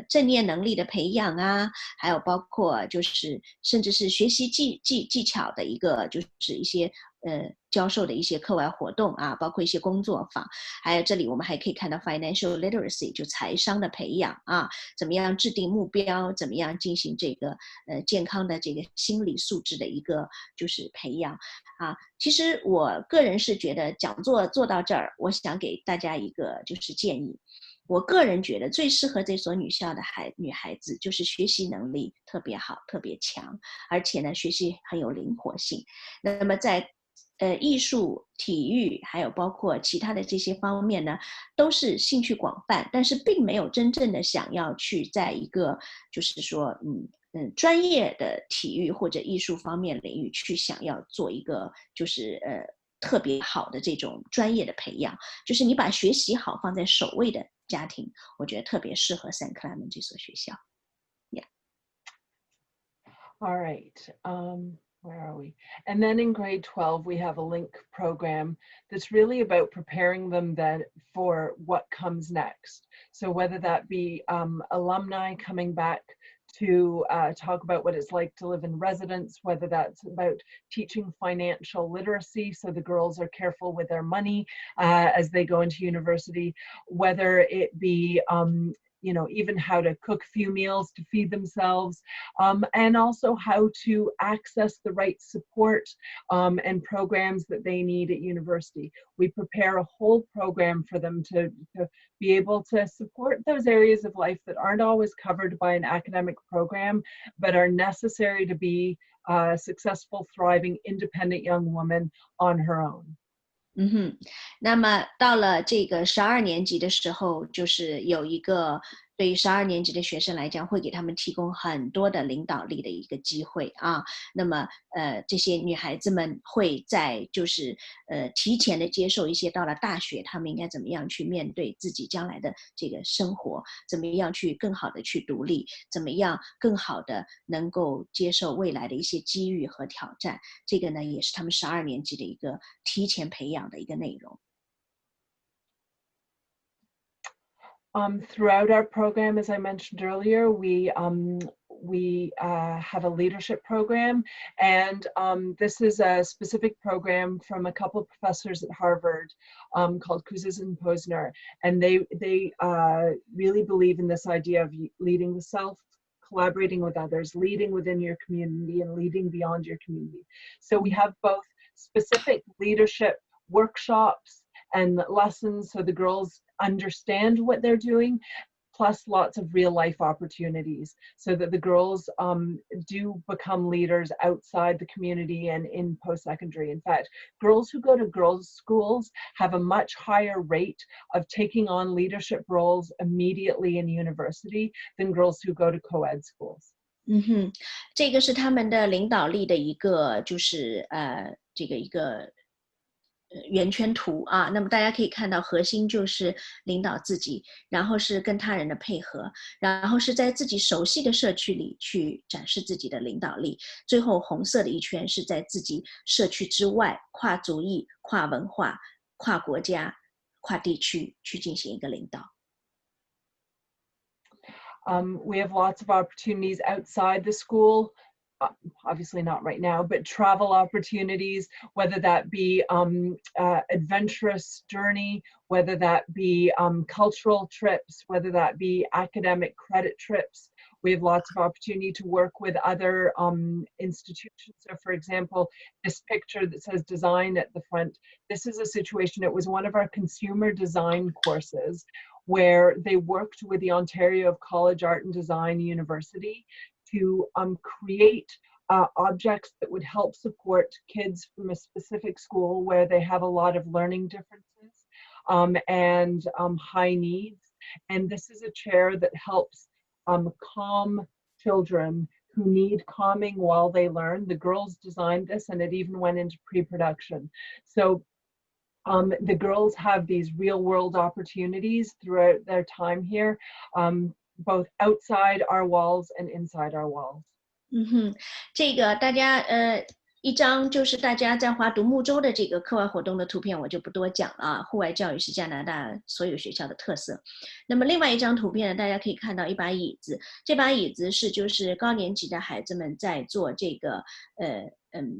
正念能力的培养啊，还有包括就是甚至是学习技巧的一个就是一些教授的一些课外活动啊，包括一些工作坊，还有这里我们还可以看到 financial literacy 就财商的培养啊，怎么样制定目标，怎么样进行这个健康的这个心理素质的一个就是培养啊。其实我个人是觉得讲座做到这儿，我想给大家一个就是建议。我个人觉得最适合这所女校的女孩子就是学习能力特别好特别强，而且呢学习很有灵活性。那么在艺术体育还有包括其他的这些方面呢，都是兴趣广泛，但是并没有真正的想要去在一个就是说专业的体育或者艺术方面领域去想要做一个就是特别好的这种专业的培养，就是你把学习好放在首位的家庭，我觉得特别适合 St. Clement 这所学校。Yeah. All right. Where are we? And then in grade 12, we have a link program that's really about preparing them then for what comes next. So whether that be alumni coming back to talk about what it's like to live in residence, whether that's about teaching financial literacy so the girls are careful with their money as they go into university, whether it be even how to cook a few meals to feed themselves, and also how to access the right support and programs that they need at university. We prepare a whole program for them to be able to support those areas of life that aren't always covered by an academic program, but are necessary to be a successful, thriving, independent young woman on her own. 那么到了这个12年级的时候，就是有一个对于12年级的学生来讲，会给他们提供很多的领导力的一个机会啊。那么这些女孩子们会在就是提前的接受一些到了大学，她们应该怎么样去面对自己将来的这个生活，怎么样去更好的去独立，怎么样更好的能够接受未来的一些机遇和挑战。这个呢，也是他们12年级的一个提前培养的一个内容。Throughout our program, as I mentioned earlier, we have a leadership program, and this is a specific program from a couple of professors at Harvard called Kuzis and Posner, and they really believe in this idea of leading the self, collaborating with others, leading within your community, and leading beyond your community. So we have both specific leadership workshops and lessons so the girls understand what they're doing, plus lots of real life opportunities so that the girls do become leaders outside the community and in post-secondary. In fact, girls who go to girls' schools have a much higher rate of taking on leadership roles immediately in university than girls who go to co-ed schools. 这个是他们的领导力的一个就是这个一个圆圈图啊，那么大家可以看到，核心就是领导自己，然后是跟他人的配合，然后是在自己熟悉的社区里去展示自己的领导力，最后红色的一圈是在自己社区之外，跨族裔、跨文化、跨国家、跨地区去进行一个领导。We have lots of opportunities outside the school. Obviously not right now, but travel opportunities, whether that be adventurous journey, whether that be cultural trips, whether that be academic credit trips. We have lots of opportunity to work with other institutions. So for example, this picture that says design at the front, this is a situation, it was one of our consumer design courses where they worked with the Ontario College Art and Design University to create objects that would help support kids from a specific school where they have a lot of learning differences and high needs. And this is a chair that helps calm children who need calming while they learn. The girls designed this and it even went into pre-production. So the girls have these real world opportunities throughout their time here, both outside our walls and inside our walls. 这个大家一张就是大家在划独木舟的这个课外活动的图片，我就不多讲了啊。户外教育是加拿大所有学校的特色。那么另外一张图片呢，大家可以看到一把椅子，这把椅子是就是高年级的孩子们在做这个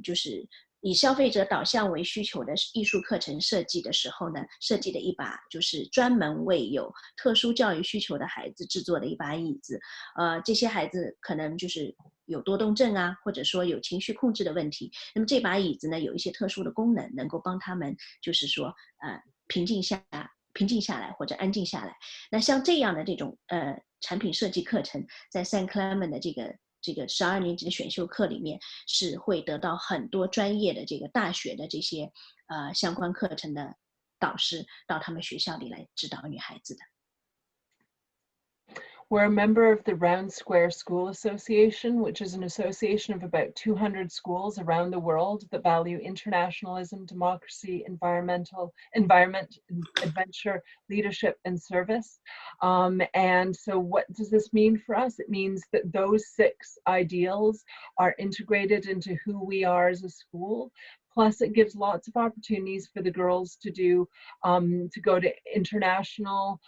就是以消费者导向为需求的艺术课程设计的时候呢，设计的一把就是专门为有特殊教育需求的孩子制作的一把椅子。这些孩子可能就是有多动症啊，或者说有情绪控制的问题。那么这把椅子呢，有一些特殊的功能，能够帮他们就是说平静下来或者安静下来。那像这样的这种产品设计课程，在 Clement 的这个12年级的选修课里面是会得到很多专业的这个大学的这些相关课程的导师到他们学校里来指导女孩子的。We're a member of the Round Square School Association, which is an association of about 200 schools around the world that value internationalism, democracy, environment, adventure, leadership, and service. And so what does this mean for us? It means that those 6 ideals are integrated into who we are as a school. Plus, it gives lots of opportunities for the girls to go to international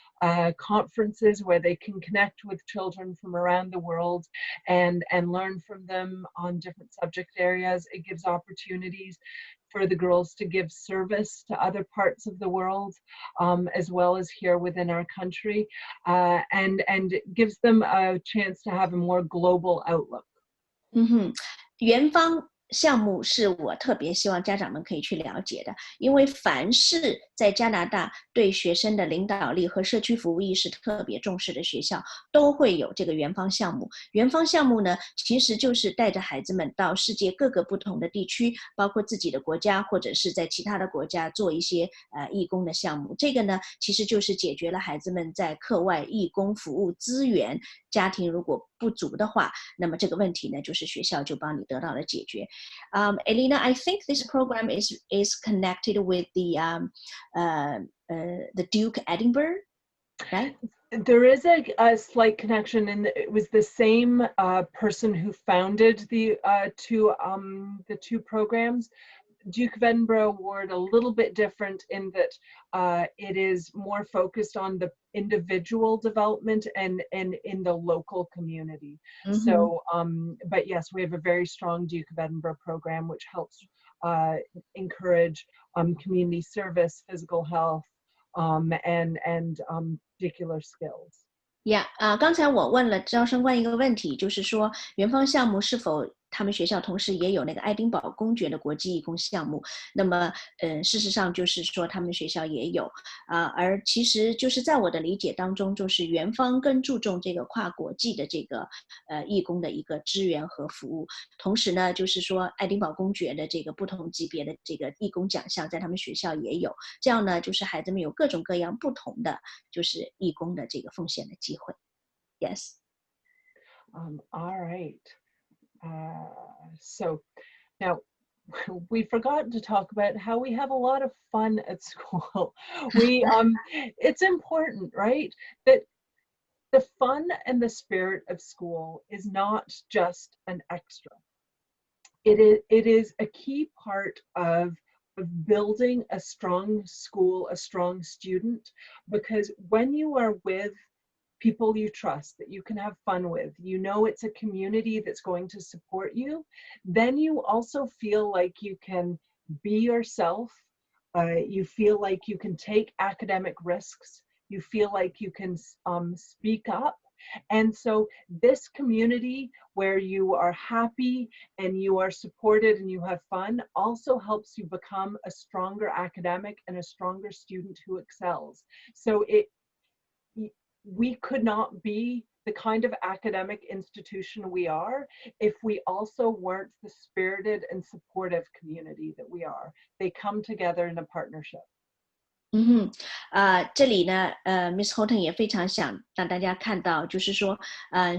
conferences where they can connect with children from around the world and learn from them on different subject areas. It gives opportunities for the girls to give service to other parts of the world, as well as here within our country, and it gives them a chance to have a more global outlook. 园方项目是我特别希望家长们可以去了解的，因为凡是在加拿大对学生的领导力和社区服务意识特别重视的学校，都会有这个园方项目。园方项目呢，其实就是带着孩子们到世界各个不同的地区，包括自己的国家或者是在其他的国家做一些义工的项目。这个呢，其实就是解决了孩子们在课外义工服务资源家庭如果不足的话，那么这个问题呢，就是学校就帮你得到了解决。Elena, I think this program is connected with the Duke Edinburgh, right? There is a slight connection, and it was the same person who founded the two programs. Duke of Edinburgh Award a little bit different in that it is more focused on the individual development and in the local community. So, but yes, we have a very strong Duke of Edinburgh program which helps encourage community service, physical health, and particular skills. Yeah, 刚才我问了招生官一个问题，就是说园方项目是否他们学校同时也有那个爱丁堡公爵的国际义工项目？那么，事实上就是说他们学校也有而其实就是在我的理解当中，就是园方更注重这个跨国际的这个义工的一个支援和服务。同时呢，就是说爱丁堡公爵的这个不同级别的这个义工奖项在他们学校也有，这样呢，就是孩子们有各种各样不同的就是义工的这个奉献的机会。Yes. All right. So now we forgot to talk about how we have a lot of fun at school. It's important, right? That the fun and the spirit of school is not just an extra. It is a key part of building a strong school, a strong student, because when you are with people you trust, that you can have fun with, you know it's a community that's going to support you, then you also feel like you can be yourself, you feel like you can take academic risks, you feel like you can speak up. And so this community where you are happy and you are supported and you have fun also helps you become a stronger academic and a stronger student who excels. So we could not be the kind of academic institution we are if we also weren't the spirited and supportive community that we are. They come together in a partnership. 这里呢Miss Houghton 也非常想让大家看到，就是说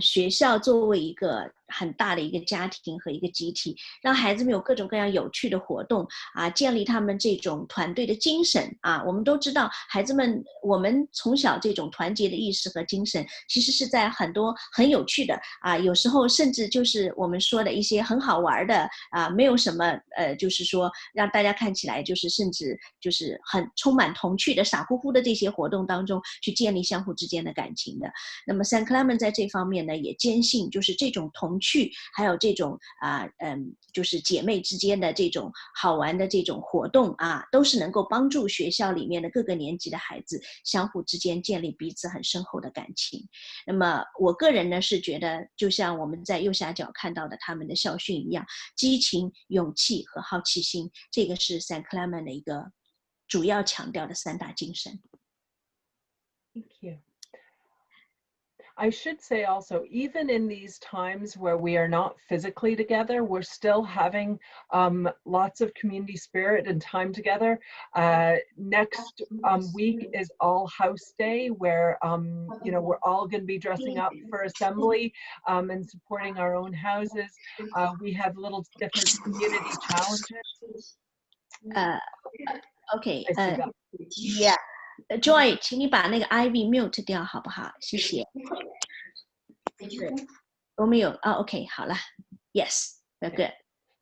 学校作为一个很大的一个家庭和一个集体，让孩子们有各种各样有趣的活动建立他们这种团队的精神我们都知道孩子们我们从小这种团结的意识和精神其实是在很多很有趣的有时候甚至就是我们说的一些很好玩的没有什么就是说让大家看起来就是甚至就是很充满童趣的傻乎乎的这些活动当中去建立相互之间的感情的。那么 St. Clement 在这方面呢也坚信就是这种童趣还有这种就是姐妹之间的这种好玩的这种活动都是能够帮助学校里面的各个年级的孩子相互之间建立彼此很深厚的感情。那么我个人呢是觉得就像我们在右下角看到的他们的校训一样，激情、勇气和好奇心，这个是 St. Clement 的一个主要强调的3大精神。Thank you. I should say also, even in these times where we are not physically together, we're still having lots of community spirit and time together. Next week is All House Day, where you know, we're all going to be dressing up for assembly and supporting our own houses. We have little different community challenges. OK， I see that. Yeah，Joy， 请你把那个 Ivy mute 掉好不好？谢谢。我们有OK， 好了 ，Yes，we're good.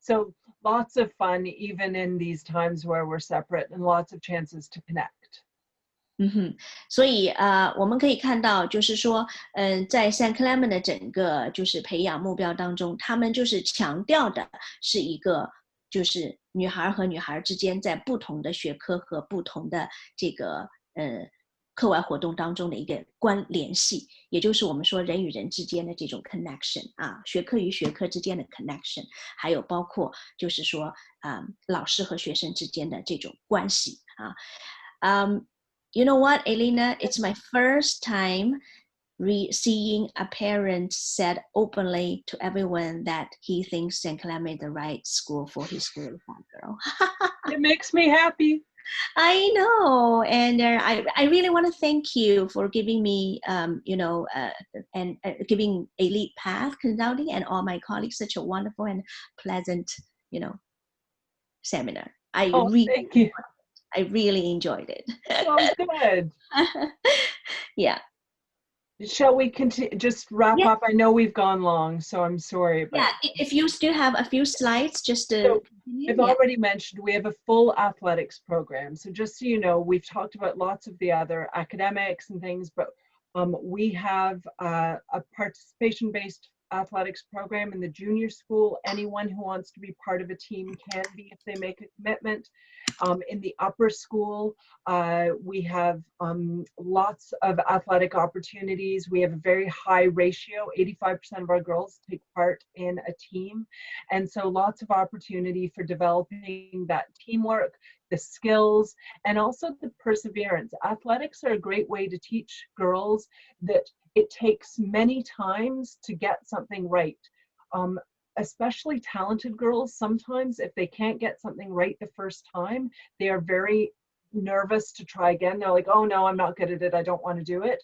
So lots of fun, even in these times where we're separate, and lots of chances to connect. 所以我们可以看到，就是说，在 St. Clement 的整个就是培养目标当中，他们就是强调的是一个，就是女孩和女孩之间在不同的学科和不同的这个课外活动当中的一个联系，也就是我们说人与人之间的这种 connection 啊，学科与学科之间的 connection， 还有包括就是说老师和学生之间的这种关系啊。You know what, Elena? It's my first time seeing a parent said openly to everyone that he thinks St. Clement is the right school for his little girl. It makes me happy. I know, and I really want to thank you for giving me, you know, and giving Elite Path Consulting and all my colleagues such a wonderful and pleasant, you know, seminar. Thank you. I really enjoyed it. Oh, good. Yeah. Shall we continue? Just wrap up. I know we've gone long, so I'm sorry. But yeah, if you still have a few slides, just so I've already mentioned we have a full athletics program. So just so you know, we've talked about lots of the other academics and things, but we have a participation-based athletics program in the junior school. Anyone who wants to be part of a team can be if they make a commitment. In the upper school, we have lots of athletic opportunities. We have a very high ratio. 85% of our girls take part in a team. And so lots of opportunity for developing that teamwork, the skills, and also the perseverance. Athletics are a great way to teach girls that it takes many times to get something right. Especially talented girls, sometimes if they can't get something right the first time, they are very nervous to try again. They're like, oh no, I'm not good at it, I don't want to do it.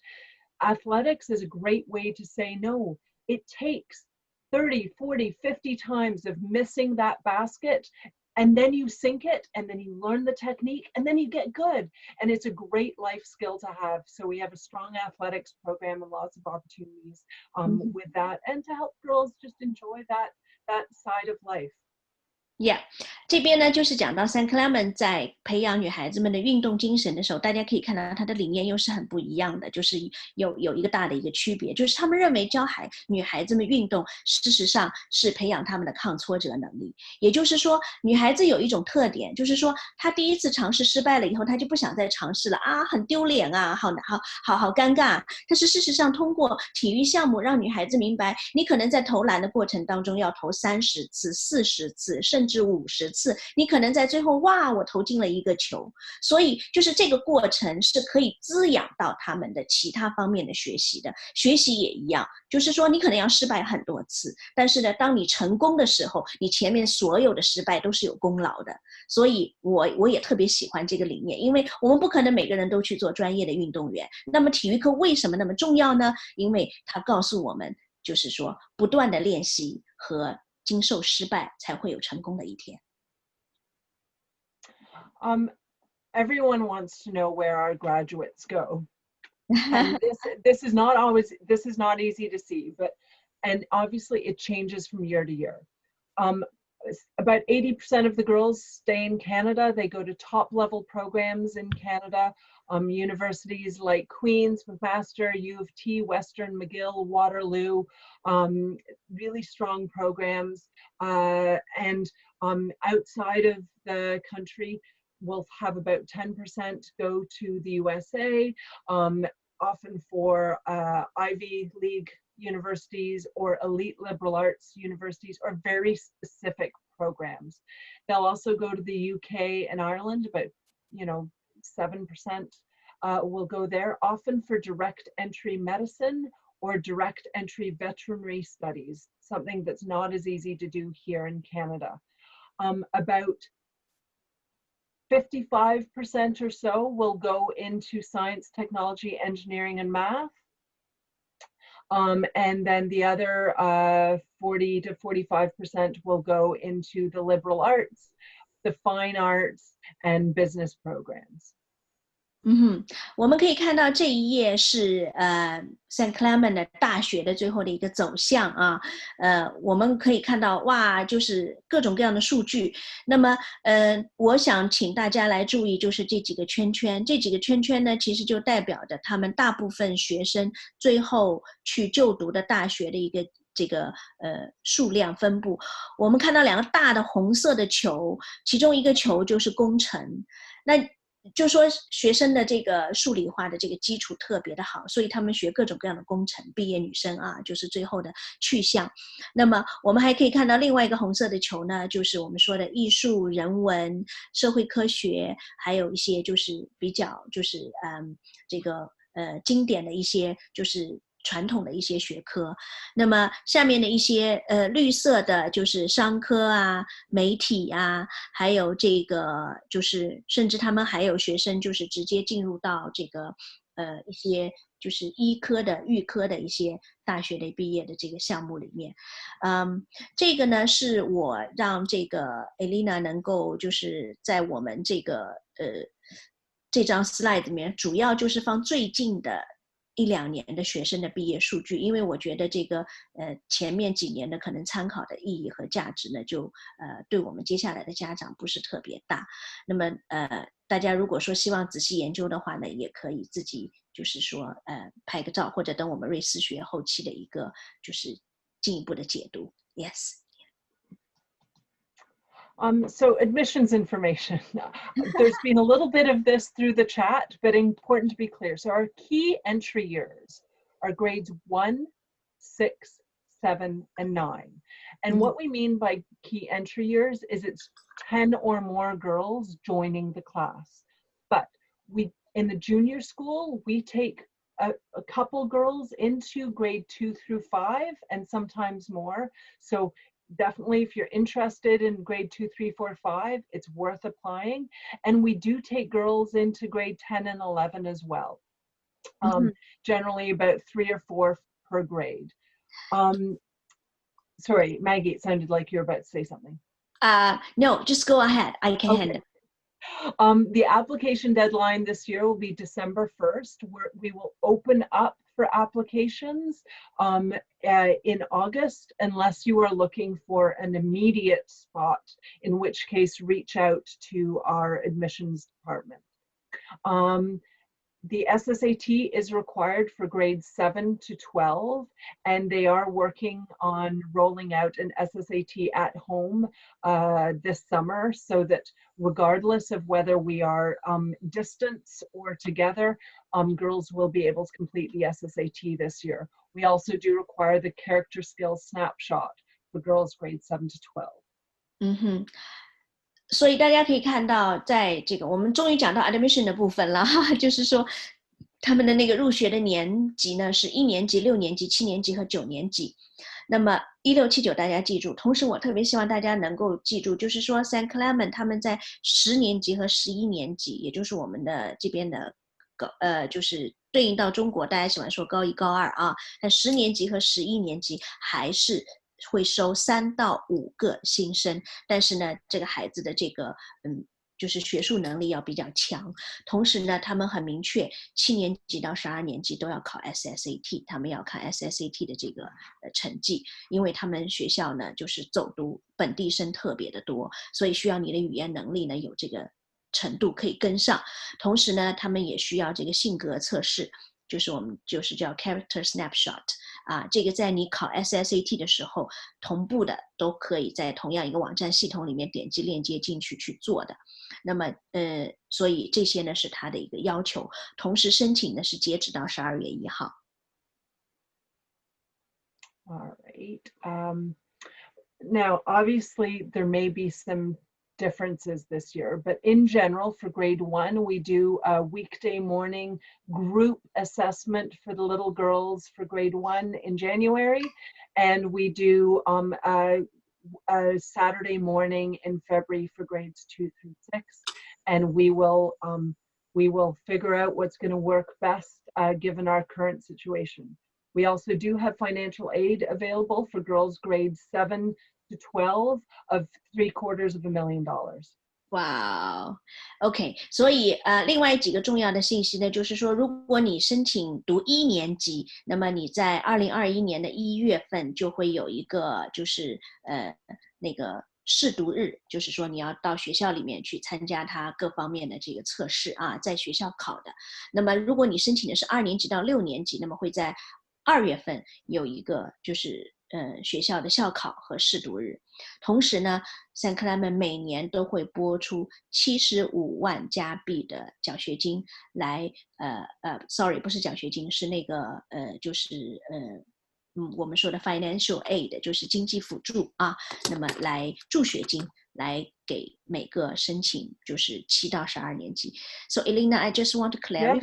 Athletics is a great way to say no. It takes 30, 40, 50 times of missing that basket, and then you sink it, and then you learn the technique, and then you get good. And it's a great life skill to have. So we have a strong athletics program and lots of opportunities with that, and to help girls just enjoy that side of life. Yeah， 这边呢就是讲到 St. Clement 在培养女孩子们的运动精神的时候，大家可以看到它的理念又是很不一样的，就是有一个大的一个区别，就是他们认为教女孩子们运动，事实上是培养她们的抗挫折能力。也就是说，女孩子有一种特点，就是说她第一次尝试失败了以后，她就不想再尝试了啊，很丢脸啊，好尴尬。但是事实上，通过体育项目让女孩子明白，你可能在投篮的过程当中要投30次、40次，甚至50次，你可能在最后哇，我投进了一个球。所以就是这个过程是可以滋养到他们的其他方面的学习的。学习也一样，就是说你可能要失败很多次，但是呢，当你成功的时候，你前面所有的失败都是有功劳的。所以我也特别喜欢这个理念，因为我们不可能每个人都去做专业的运动员。那么体育课为什么那么重要呢？因为它告诉我们，就是说不断的练习和经受失败才会有成功的一天。Everyone wants to know where our graduates go. And this is not easy to see, and obviously it changes from year to year. About 80% of the girls stay in Canada. They go to top level programs in Canada. Universities like Queen's, McMaster, U of T, Western, McGill, Waterloo, really strong programs. And outside of the country, we'll have about 10% go to the USA, often for Ivy League universities or elite liberal arts universities or very specific programs. They'll also go to the UK and Ireland, about 7% will go there, often for direct entry medicine or direct entry veterinary studies, something that's not as easy to do here in Canada. About 55% or so will go into science, technology, engineering, and math. And then the other 40 to 45% will go into the liberal arts, the fine arts, and business programs. 我们可以看到这一页是St. Clement 的大学的最后的一个走向啊，我们可以看到哇，就是各种各样的数据。那么我想请大家来注意，就是这几个圈圈，这几个圈圈呢，其实就代表着他们大部分学生最后去就读的大学的一个这个数量分布。我们看到两个大的红色的球，其中一个球就是工程，那就说学生的这个数理化的这个基础特别的好，所以他们学各种各样的工程，毕业女生啊，就是最后的去向。那么我们还可以看到另外一个红色的球呢，就是我们说的艺术、人文、社会科学，还有一些就是比较就是这个经典的一些就是传统的一些学科。那么下面的一些绿色的就是商科啊、媒体啊，还有这个就是甚至他们还有学生就是直接进入到这个一些就是医科的、预科的一些大学的毕业的这个项目里面。这个呢是我让这个 Elena 能够就是在我们这个这张 slide 里面，主要就是放最近的1-2年的学生的毕业数据，因为我觉得这个前面几年的可能参考的意义和价值呢，就对我们接下来的家长不是特别大。那么大家如果说希望仔细研究的话呢，也可以自己就是说拍个照，或者等我们瑞思学后期的一个就是进一步的解读。Yes. So admissions information. There's been a little bit of this through the chat, but important to be clear. So our key entry years are grades 1, 6, 7, and 9. And what we mean by key entry years is it's 10 or more girls joining the class. But in the junior school, we take a couple girls into grade 2 through 5 and sometimes more. So definitely if you're interested in grade 2, 3, 4, 5, it's worth applying. And we do take girls into grade 10 and 11 as well. Generally about 3 or 4 per grade. Sorry, Maggie, it sounded like you're about to say something. No, just go ahead. I can handle it. The application deadline this year will be December 1st. We will open up for applications in August, unless you are looking for an immediate spot, in which case reach out to our admissions department. The SSAT is required for grades 7 to 12, and they are working on rolling out an SSAT at home this summer, so that regardless of whether we are distance or together, girls will be able to complete the SSAT this year. We also do require the character skills snapshot for girls grades 7 to 12. 所以大家可以看到，在这个我们终于讲到 admission 的部分了，就是说他们的那个入学的年级呢是1年级、6年级、7年级和9年级。那么16、79大家记住，同时我特别希望大家能够记住，就是说 St. Clement 他们在10年级和11年级，也就是我们的这边的就是对应到中国大家喜欢说高1、高2啊，但10年级和11年级还是会收3到5个新生，但是呢，这个孩子的这个就是学术能力要比较强。同时呢，他们很明确，7年级到12年级都要考 SSAT， 他们要看 SSAT 的这个成绩，因为他们学校呢就是走读本地生特别的多，所以需要你的语言能力呢有这个程度可以跟上。同时呢，他们也需要这个性格测试。就是我们就是叫 character snapshot 啊，这个在你考 SSAT 的时候，同步的都可以在同样一个网站系统里面点击链接进去去做的。那么所以这些呢是它的一个要求，同时申请呢是截止到12月1号。All right. Now, obviously, there may be some differences this year, but in general, for grade 1, we do a weekday morning group assessment for the little girls for grade 1 in January, and we do a Saturday morning in February for grades 2 through 6, and we will figure out what's going to work best given our current situation. We also do have financial aid available for girls grades 7 to 12 of $750,000. 哇 ，OK， 所以另外几个重要的信息呢，就是说，如果你申请读1年级，那么你在2021年的1月份就会有一个就是那个试读日，就是说你要到学校里面去参加它各方面的这个测试啊，在学校考的。那么如果你申请的是2年级到6年级，那么会在2月份有一个就是学校的校考和试读日。同时呢，St. Clement 每年都会拨出75万加币的奖学金来sorry 不是奖学金，是那个就是我们说的 financial aid 就是经济辅助啊，那么来助学金来给每个申请就是7到12年级。So Elena, I just want to clarify.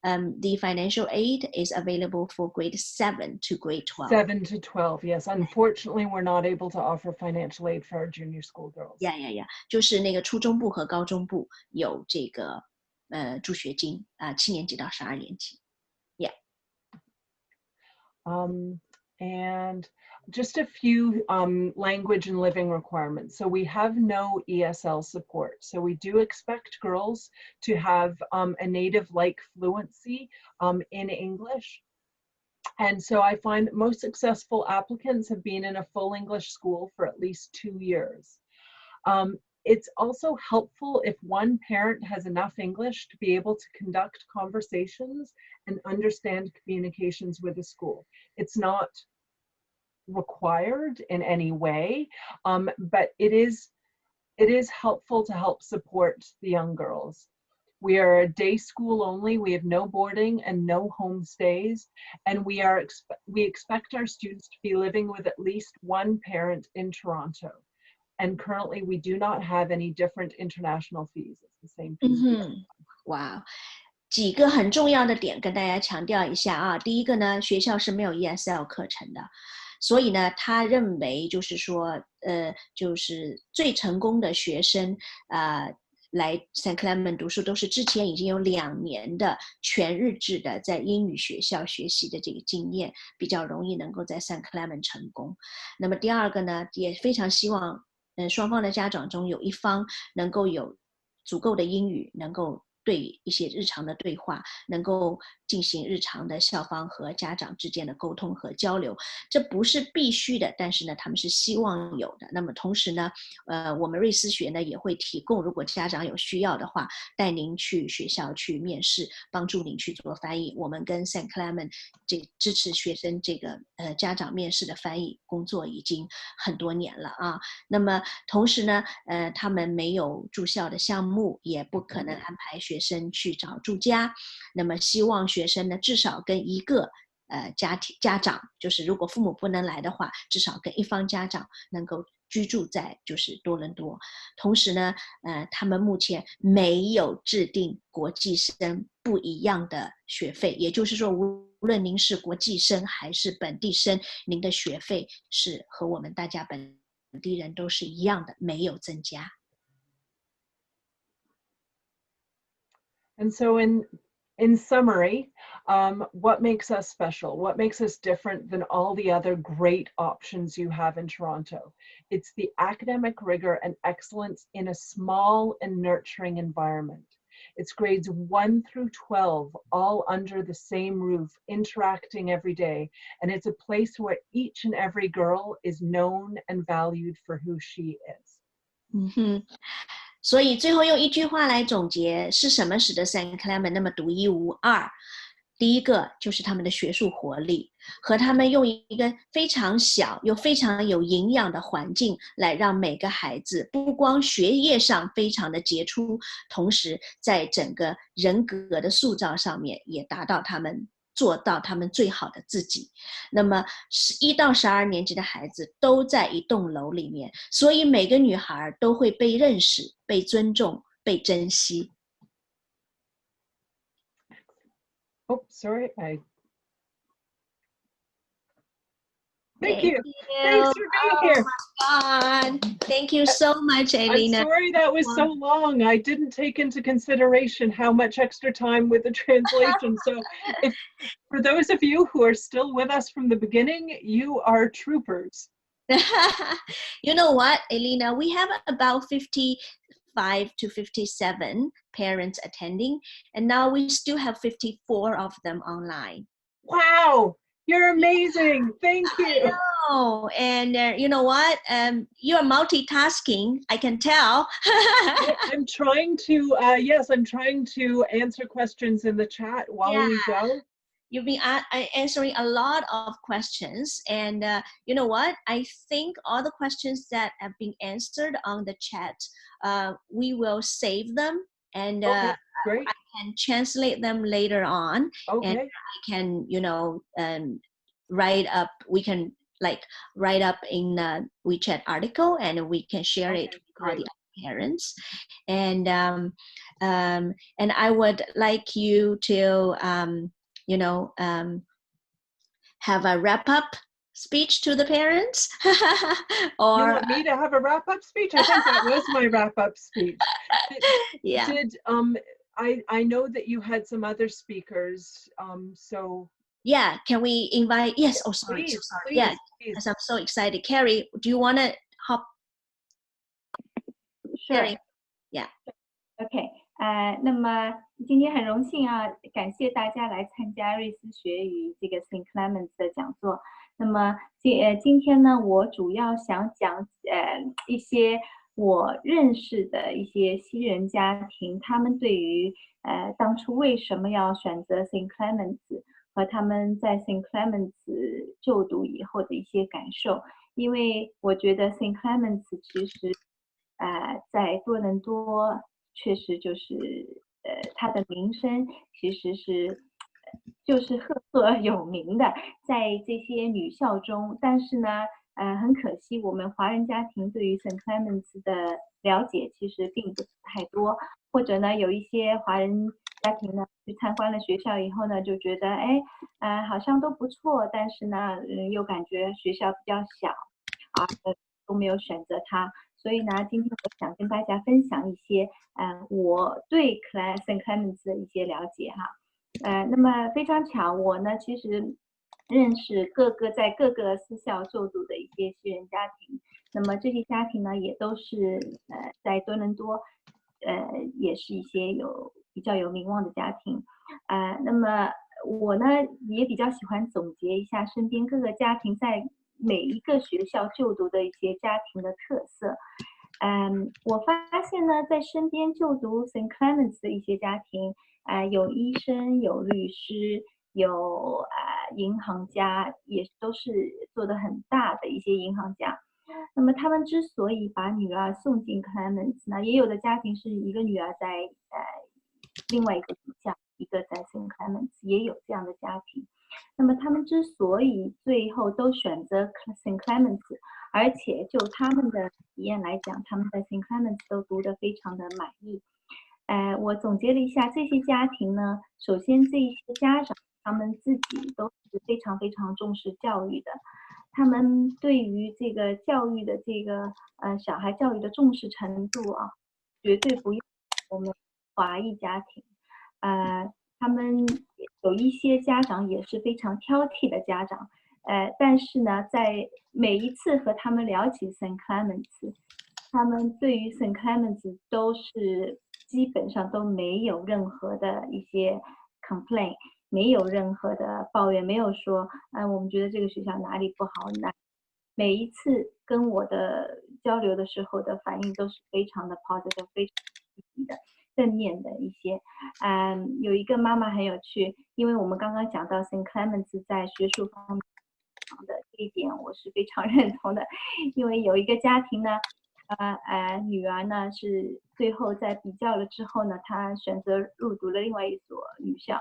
The financial aid is available for grade 7 to grade 12. 7 to 12, yes. Unfortunately, we're not able to offer financial aid for our junior school girls. Yeah. 就是那个初中部和高中部有这个助学金7年级到12年级。Yeah. And just a few language and living requirements. So we have no ESL support. So we do expect girls to have a native-like fluency in English. And so I find that most successful applicants have been in a full English school for at least 2 years. It's also helpful if one parent has enough English to be able to conduct conversations and understand communications with the school. It's not required in any way, but it is helpful to help support the young girls. We are a day school only. We have no boarding and no home stays, and we expect our students to be living with at least one parent in Toronto. And currently, we do not have any different international fees. It's the same fees. 哇，几个很重要的点跟大家强调一下啊。第一个呢，学校是没有 ESL 课程的，所以呢，他认为就是说，就是最成功的学生来 St. Clement 读书都是之前已经有2年的全日制的在英语学校学习的这个经验，比较容易能够在 St. Clement 成功。那么第二个呢，也非常希望双方的家长中有一方能够有足够的英语，能够对一些日常的对话，能够进行日常的校方和家长之间的沟通和交流。这不是必须的，但是呢，他们是希望有的。那么同时呢，我们瑞思学呢也会提供，如果家长有需要的话，带您去学校去面试，帮助您去做翻译。我们跟 St. Clement 支持学生这个家长面试的翻译工作已经很多年了啊。那么同时呢，他们没有住校的项目，也不可能安排学生去找住家。那么希望学生呢至少跟一个家长，就是如果父母不能来的话，至少跟一方家长能够居住在就是多伦多。同时呢，他们目前没有制定国际生不一样的学费，也就是说，无论您是国际生还是本地生，您的学费是和我们大家本地人都是一样的，没有增加。And so in summary, what makes us special? What makes us different than all the other great options you have in Toronto? It's the academic rigor and excellence in a small and nurturing environment. It's grades 1 through 12, all under the same roof, interacting every day. And it's a place where each and every girl is known and valued for who she is. 所以最后用一句话来总结，是什么使得 St. Clement 那么独一无二？第一个就是他们的学术活力，和他们用一个非常小又非常有营养的环境来让每个孩子不光学业上非常的杰出，同时在整个人格的塑造上面也达到他们做到他们最好的自己。那么1到12年级的孩子都在一栋楼里面，所以每个女孩都会被认识、被尊重、被珍惜。Oh, sorry. Thank you. Thanks for being here. God, thank you so much, Elena. I'm sorry that was so long. I didn't take into consideration how much extra time with the translation. So for those of you who are still with us from the beginning, you are troopers. You know what, Elena? We have about 55 to 57 parents attending, and now we still have 54 of them online. Wow, you're amazing. Thank you. I know. And you know what? You are multitasking, I can tell. I'm trying to, yes, I'm trying to answer questions in the chat while we go. You've been answering a lot of questions, and you know what? I think all the questions that have been answered on the chat, we will save them, and Great. I can translate them later on, and Okay. I can, write up. We can write up in the WeChat article, and we can share it with all the parents, and I would like you to have a wrap-up speech to the parents. Or you want me to have a wrap-up speech? I think that was my wrap-up speech. I know that you had some other speakers, so yeah, can we invite? Yes. Oh, sorry. please, so sorry. please, Yeah, please. because I'm so excited. Carrie, do you want to hop? Sure. Carrie? Yeah. OK， 那么今天很荣幸啊，感谢大家来参加瑞思学语这个 St. Clement 的讲座。那么今天呢，我主要想讲一些我认识的一些西人家庭，他们对于当初为什么要选择 St. Clement 和他们在 St. Clement 就读以后的一些感受。因为我觉得 St. Clement 其实在多伦多确实就是它的名声其实是就是赫赫有名的，在这些女校中。但是呢，很可惜，我们华人家庭对于 St. Clements 的了解其实并不是太多，或者呢，有一些华人家庭呢去参观了学校以后呢，就觉得好像都不错，但是呢，又感觉学校比较小，都没有选择它。所以呢，今天我想跟大家分享一些我对 St. Clements 的一些了解哈。那么非常巧，我呢其实认识在各个私校就读的一些西人家庭，那么这些家庭呢也都是在多伦多，也是一些比较有名望的家庭，那么我呢也比较喜欢总结一下身边各个家庭在每一个学校就读的一些家庭的特色。我发现呢，在身边就读 St. Clements 的一些家庭，有医生，有律师，有银行家，也都是做得很大的一些银行家。那么他们之所以把女儿送进 Clements 呢，也有的家庭是一个女儿在另外一个学校，一个在 St. Clements， 也有这样的家庭。那么他们之所以最后都选择 St. Clements， 而且就他们的体验来讲，他们在 St. Clements 都读得非常的满意。我总结了一下这些家庭呢，首先这一些家长他们自己都是非常非常重视教育的，他们对于这个教育的这个小孩教育的重视程度啊，绝对不亚于我们华裔家庭。他们有一些家长也是非常挑剔的家长，但是呢，在每一次和他们聊起 St. Clements， 他们对于 St. Clements 都是基本上都没有任何的一些 complaint， 没有任何的抱怨，没有说我们觉得这个学校哪里不好。每一次跟我的交流的时候的反应都是非常的 positive， 非常积极的。正面的一些，有一个妈妈很有趣，因为我们刚刚讲到 St. Clements 在学术方面的这一点，我是非常认同的。因为有一个家庭呢，女儿呢是最后在比较了之后呢，她选择入读了另外一所女校，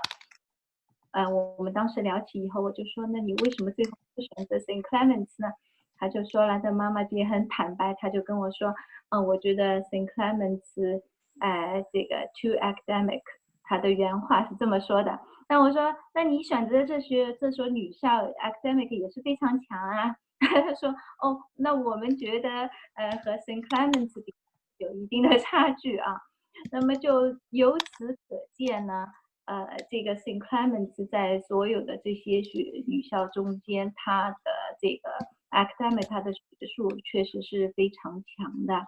我们当时聊起以后，我就说，那你为什么最后不选择 St. Clement 呢？他就说了，这妈妈也很坦白，他就跟我说，我觉得 St. Clement 这个 too academic， 他的原话是这么说的。那我说，那你选择这所女校 academic 也是非常强啊。他说，那我们觉得和 St. Clement 比有一定的差距啊。那么就由此可见呢，这个 St. Clement 在所有的这些女校中间，它的这个 academic 它的学术确实是非常强的，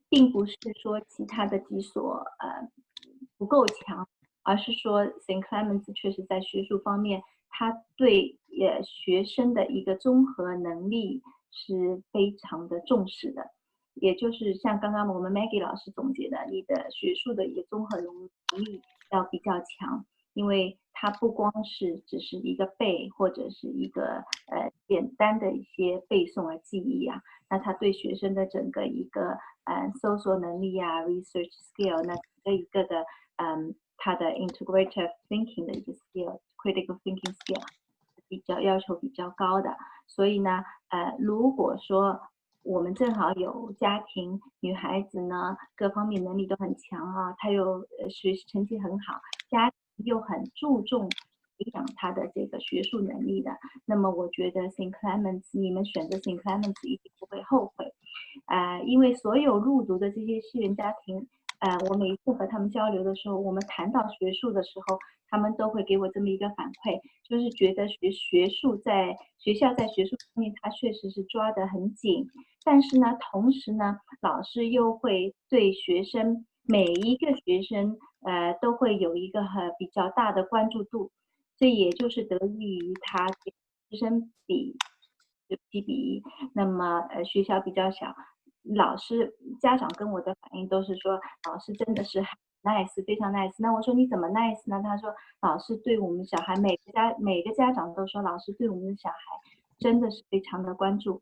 并不是说其他的几所不够强，而是说 St. Clement 确实在学术方面，它对学生的一个综合能力是非常的重视的。也就是像刚刚我们 Maggie 老师总结的，你的学术的一个综合能力要比较强，因为它不光是只是一个背或者是一个简单的一些背诵和记忆啊，那它对学生的整个一个搜索能力啊 research skill， 那一个的它的 integrative thinking 的一个 skill critical thinking skill 比较要求比较高的。所以呢如果说我们正好有家庭女孩子呢各方面能力都很强啊，她又学习成绩很好，家庭又很注重培养她的这个学术能力的，那么我觉得 St. Clement 你们选择 St. Clement 一定不会后悔。因为所有入读的这些西人家庭，我每一次和他们交流的时候，我们谈到学术的时候，他们都会给我这么一个反馈，就是觉得学术在学校在学术方面，它确实是抓得很紧，但是呢，同时呢，老师又会对学生每一个学生，都会有一个比较大的关注度，这也就是得益于他学生比1:1，那么学校比较小，家长跟我的反应都是说，老师真的是很 nice， 非常 nice。那我说你怎么 nice 呢？他说老师对我们小孩，每个家长都说老师对我们的小孩真的是非常的关注。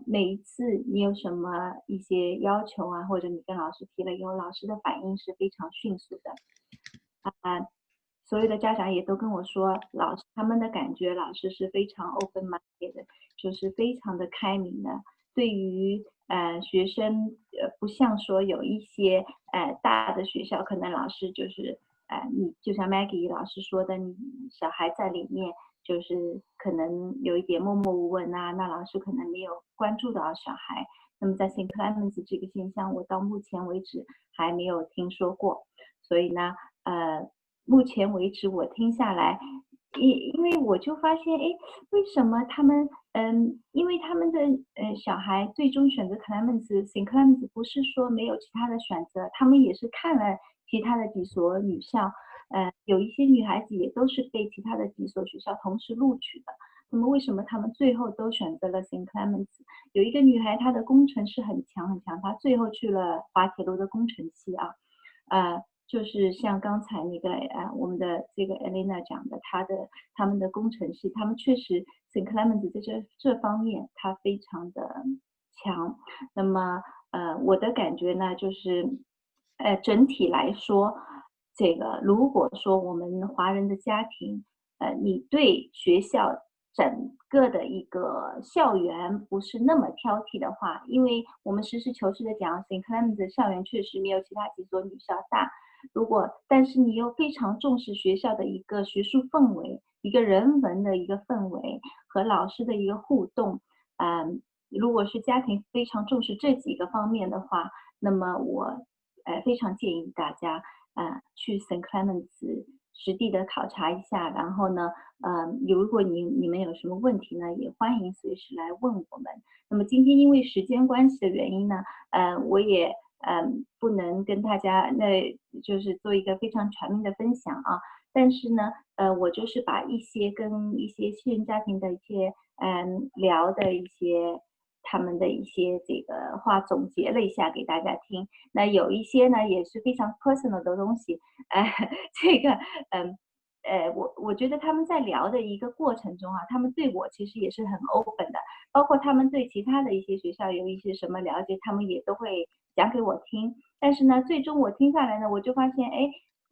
每一次你有什么一些要求啊，或者你跟老师提了以后，老师的反应是非常迅速的。所有的家长也都跟我说，他们的感觉老师是非常 open minded 的，就是非常的开明的。对于学生不像说有一些大的学校，可能老师就是你就像 Maggie 老师说的，你小孩在里面就是可能有一点默默无闻啊，那老师可能没有关注到小孩。那么在 St. Clement 这个现象，我到目前为止还没有听说过，所以呢目前为止我听下来，因为我就发现，为什么他们，因为他们的小孩最终选择 St. Clement 不是说没有其他的选择，他们也是看了其他的几所女校，有一些女孩子也都是被其他的几所学校同时录取的。那么为什么他们最后都选择了 St. Clement？ 有一个女孩，她的工程是很强很强，她最后去了滑铁卢的工程系啊，就是像刚才那个我们的这个 Elena 讲的，他们的工程系，他们确实 St. Clement 在这方面他非常的强。那么我的感觉呢，就是整体来说，这个如果说我们华人的家庭，你对学校整个的一个校园不是那么挑剔的话，因为我们实事求是的讲 ，St. Clement 的校园确实没有其他几所女校大。但是你又非常重视学校的一个学术氛围，一个人文的一个氛围和老师的一个互动，如果是家庭非常重视这几个方面的话，那么我非常建议大家去 St. Clement 实地的考察一下，然后呢，如果你们有什么问题呢，也欢迎随时来问我们。那么今天因为时间关系的原因呢，我也不能跟大家就是做一个非常全面的分享啊，但是呢，我就是把跟一些西人家庭的一些聊的一些他们的一些这个话总结了一下给大家听。那有一些呢也是非常 personal 的东西，这个我觉得他们在聊的一个过程中啊，他们对我其实也是很 open 的，包括他们对其他的一些学校有一些什么了解，他们也都会讲给我听。但是呢，最终我听下来呢，我就发现，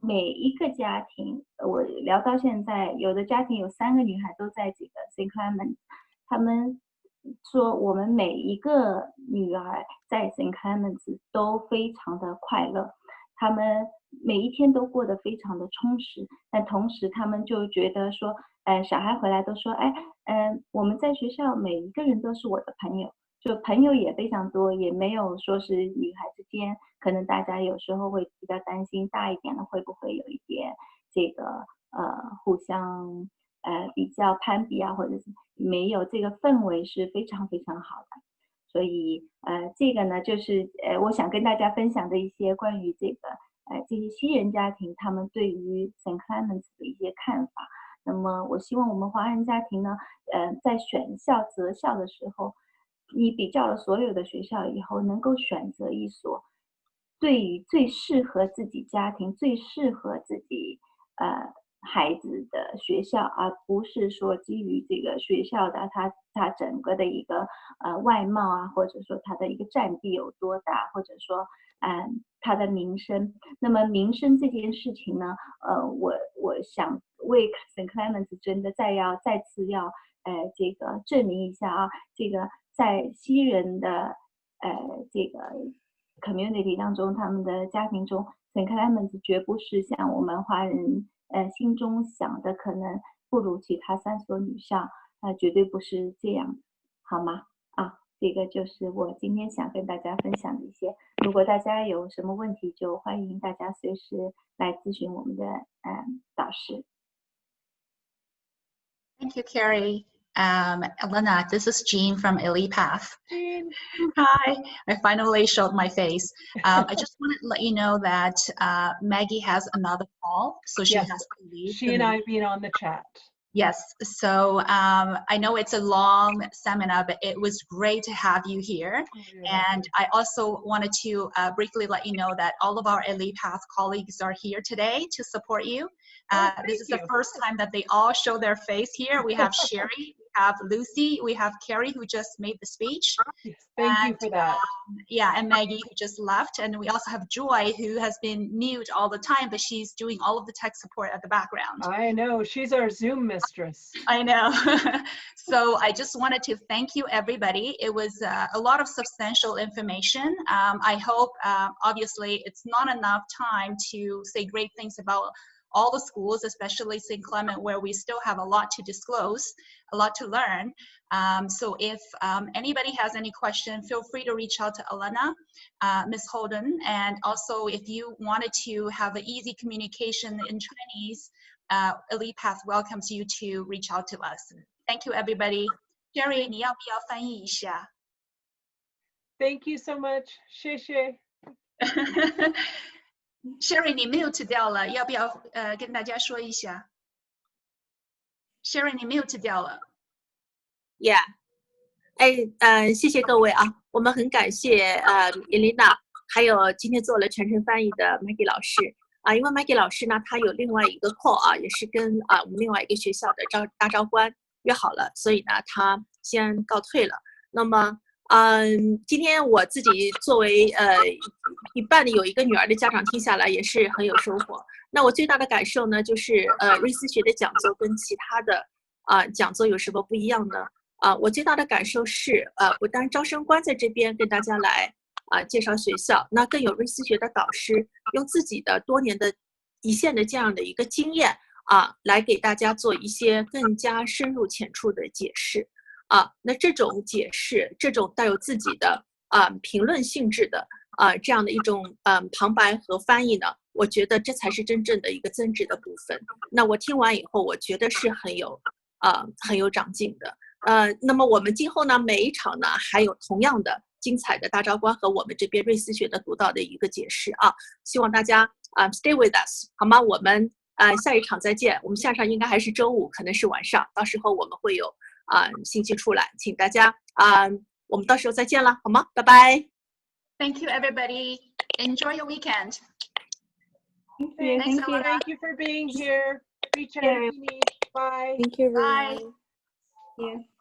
每一个家庭，我聊到现在，有的家庭有3个女孩都在这个 St. Clement， 他们说我们每一个女儿在 St. Clement 都非常的快乐，他们每一天都过得非常的充实，但同时他们就觉得说，小孩回来都说，我们在学校每一个人都是我的朋友，就朋友也非常多，也没有说是女孩之间，可能大家有时候会比较担心大一点的会不会有一点这个互相比较攀比啊，或者是没有，这个氛围是非常非常好的。所以这个呢就是我想跟大家分享的一些关于这个这些西人家庭他们对于 St. Clement 的一些看法。那么我希望我们华人家庭呢在选校择校的时候，你比较了所有的学校以后，能够选择一所对于最适合自己家庭、最适合自己孩子的学校，而不是说基于这个学校的它整个的一个外貌啊，或者说它的一个占地有多大，或者说它的名声。那么名声这件事情呢，我想为 St. Clement 真的再次要这个证明一下啊，这个在西人的这个 community 当中，他们的家庭中 ，St. Clement 绝不是像我们华人心中想的可能不如其他3所女校，绝对不是这样，好吗？这个就是我今天想跟大家分享的一些。如果大家有什么问题，就欢迎大家随时来咨询我们的导师。Thank you, Carrie. Elena, this is Jean from Elite Path. Jean. Hi, I finally showed my face. I just wanted to let you know that Maggie has another call, so she Yes, has to leave. she and I have been on the chat. Yes, so I know it's a long seminar, but it was great to have you here. And I also wanted to briefly let you know that all of our Elite Path colleagues are here today to support you. This is the first time that they all show their face here. We have Sherry, we have Lucy, we have Carrie who just made the speech. Yes, thank you for that. Yeah, and Maggie who just left. And we also have Joy who has been mute all the time, but she's doing all of the tech support at the background. I know, she's our Zoom mistress. I know. So I just wanted to thank you, everybody. It was a lot of substantial information. I hope, obviously, it's not enough time to say great things about all the schools, especially St. Clement, where we still have a lot to disclose, a lot to learn. So if anybody has any question, feel free to reach out to Elena, Ms. Holden. And also, if you wanted to have an easy communication in Chinese, Elite Path welcomes you to reach out to us. Thank you, everybody. Jerry, 你要不要翻译一下？ Thank you so much. 谢谢。Sherry, 你 mute 掉了，要不要跟大家说一下 ？Sherry, 你 mute 掉了。Yeah，谢谢各位啊，我们很感谢Elena， 还有今天做了全程翻译的 Maggie 老师啊，因为 Maggie 老师呢，她有另外一个 call 啊，也是跟我们另外一个学校的大招官约好了，所以呢，她先告退了。那么今天我自己作为一半的有一个女儿的家长听下来也是很有收获。那我最大的感受呢，就是瑞思学的讲座跟其他的讲座有什么不一样呢？我最大的感受是不单招生官在这边跟大家来介绍学校，那更有瑞思学的导师用自己的多年的一线的这样的一个经验来给大家做一些更加深入浅出的解释。那这种解释，这种带有自己的评论性质的这样的一种旁白和翻译呢，我觉得这才是真正的一个增值的部分。那我听完以后，我觉得是很有长进的。那么我们今后呢，每一场呢还有同样的精彩的大招官和我们这边瑞思学的独到的一个解释希望大家stay with us 好吗？我们下一场再见。我们下场应该还是周五，可能是晚上，到时候我们会有信息出来，请大家我们到时候再见了，好吗？拜拜。Thank you, everybody. Enjoy your weekend. Thank you for being here. Reach out if you need. Bye. Thank you, Bye. everyone. Yeah.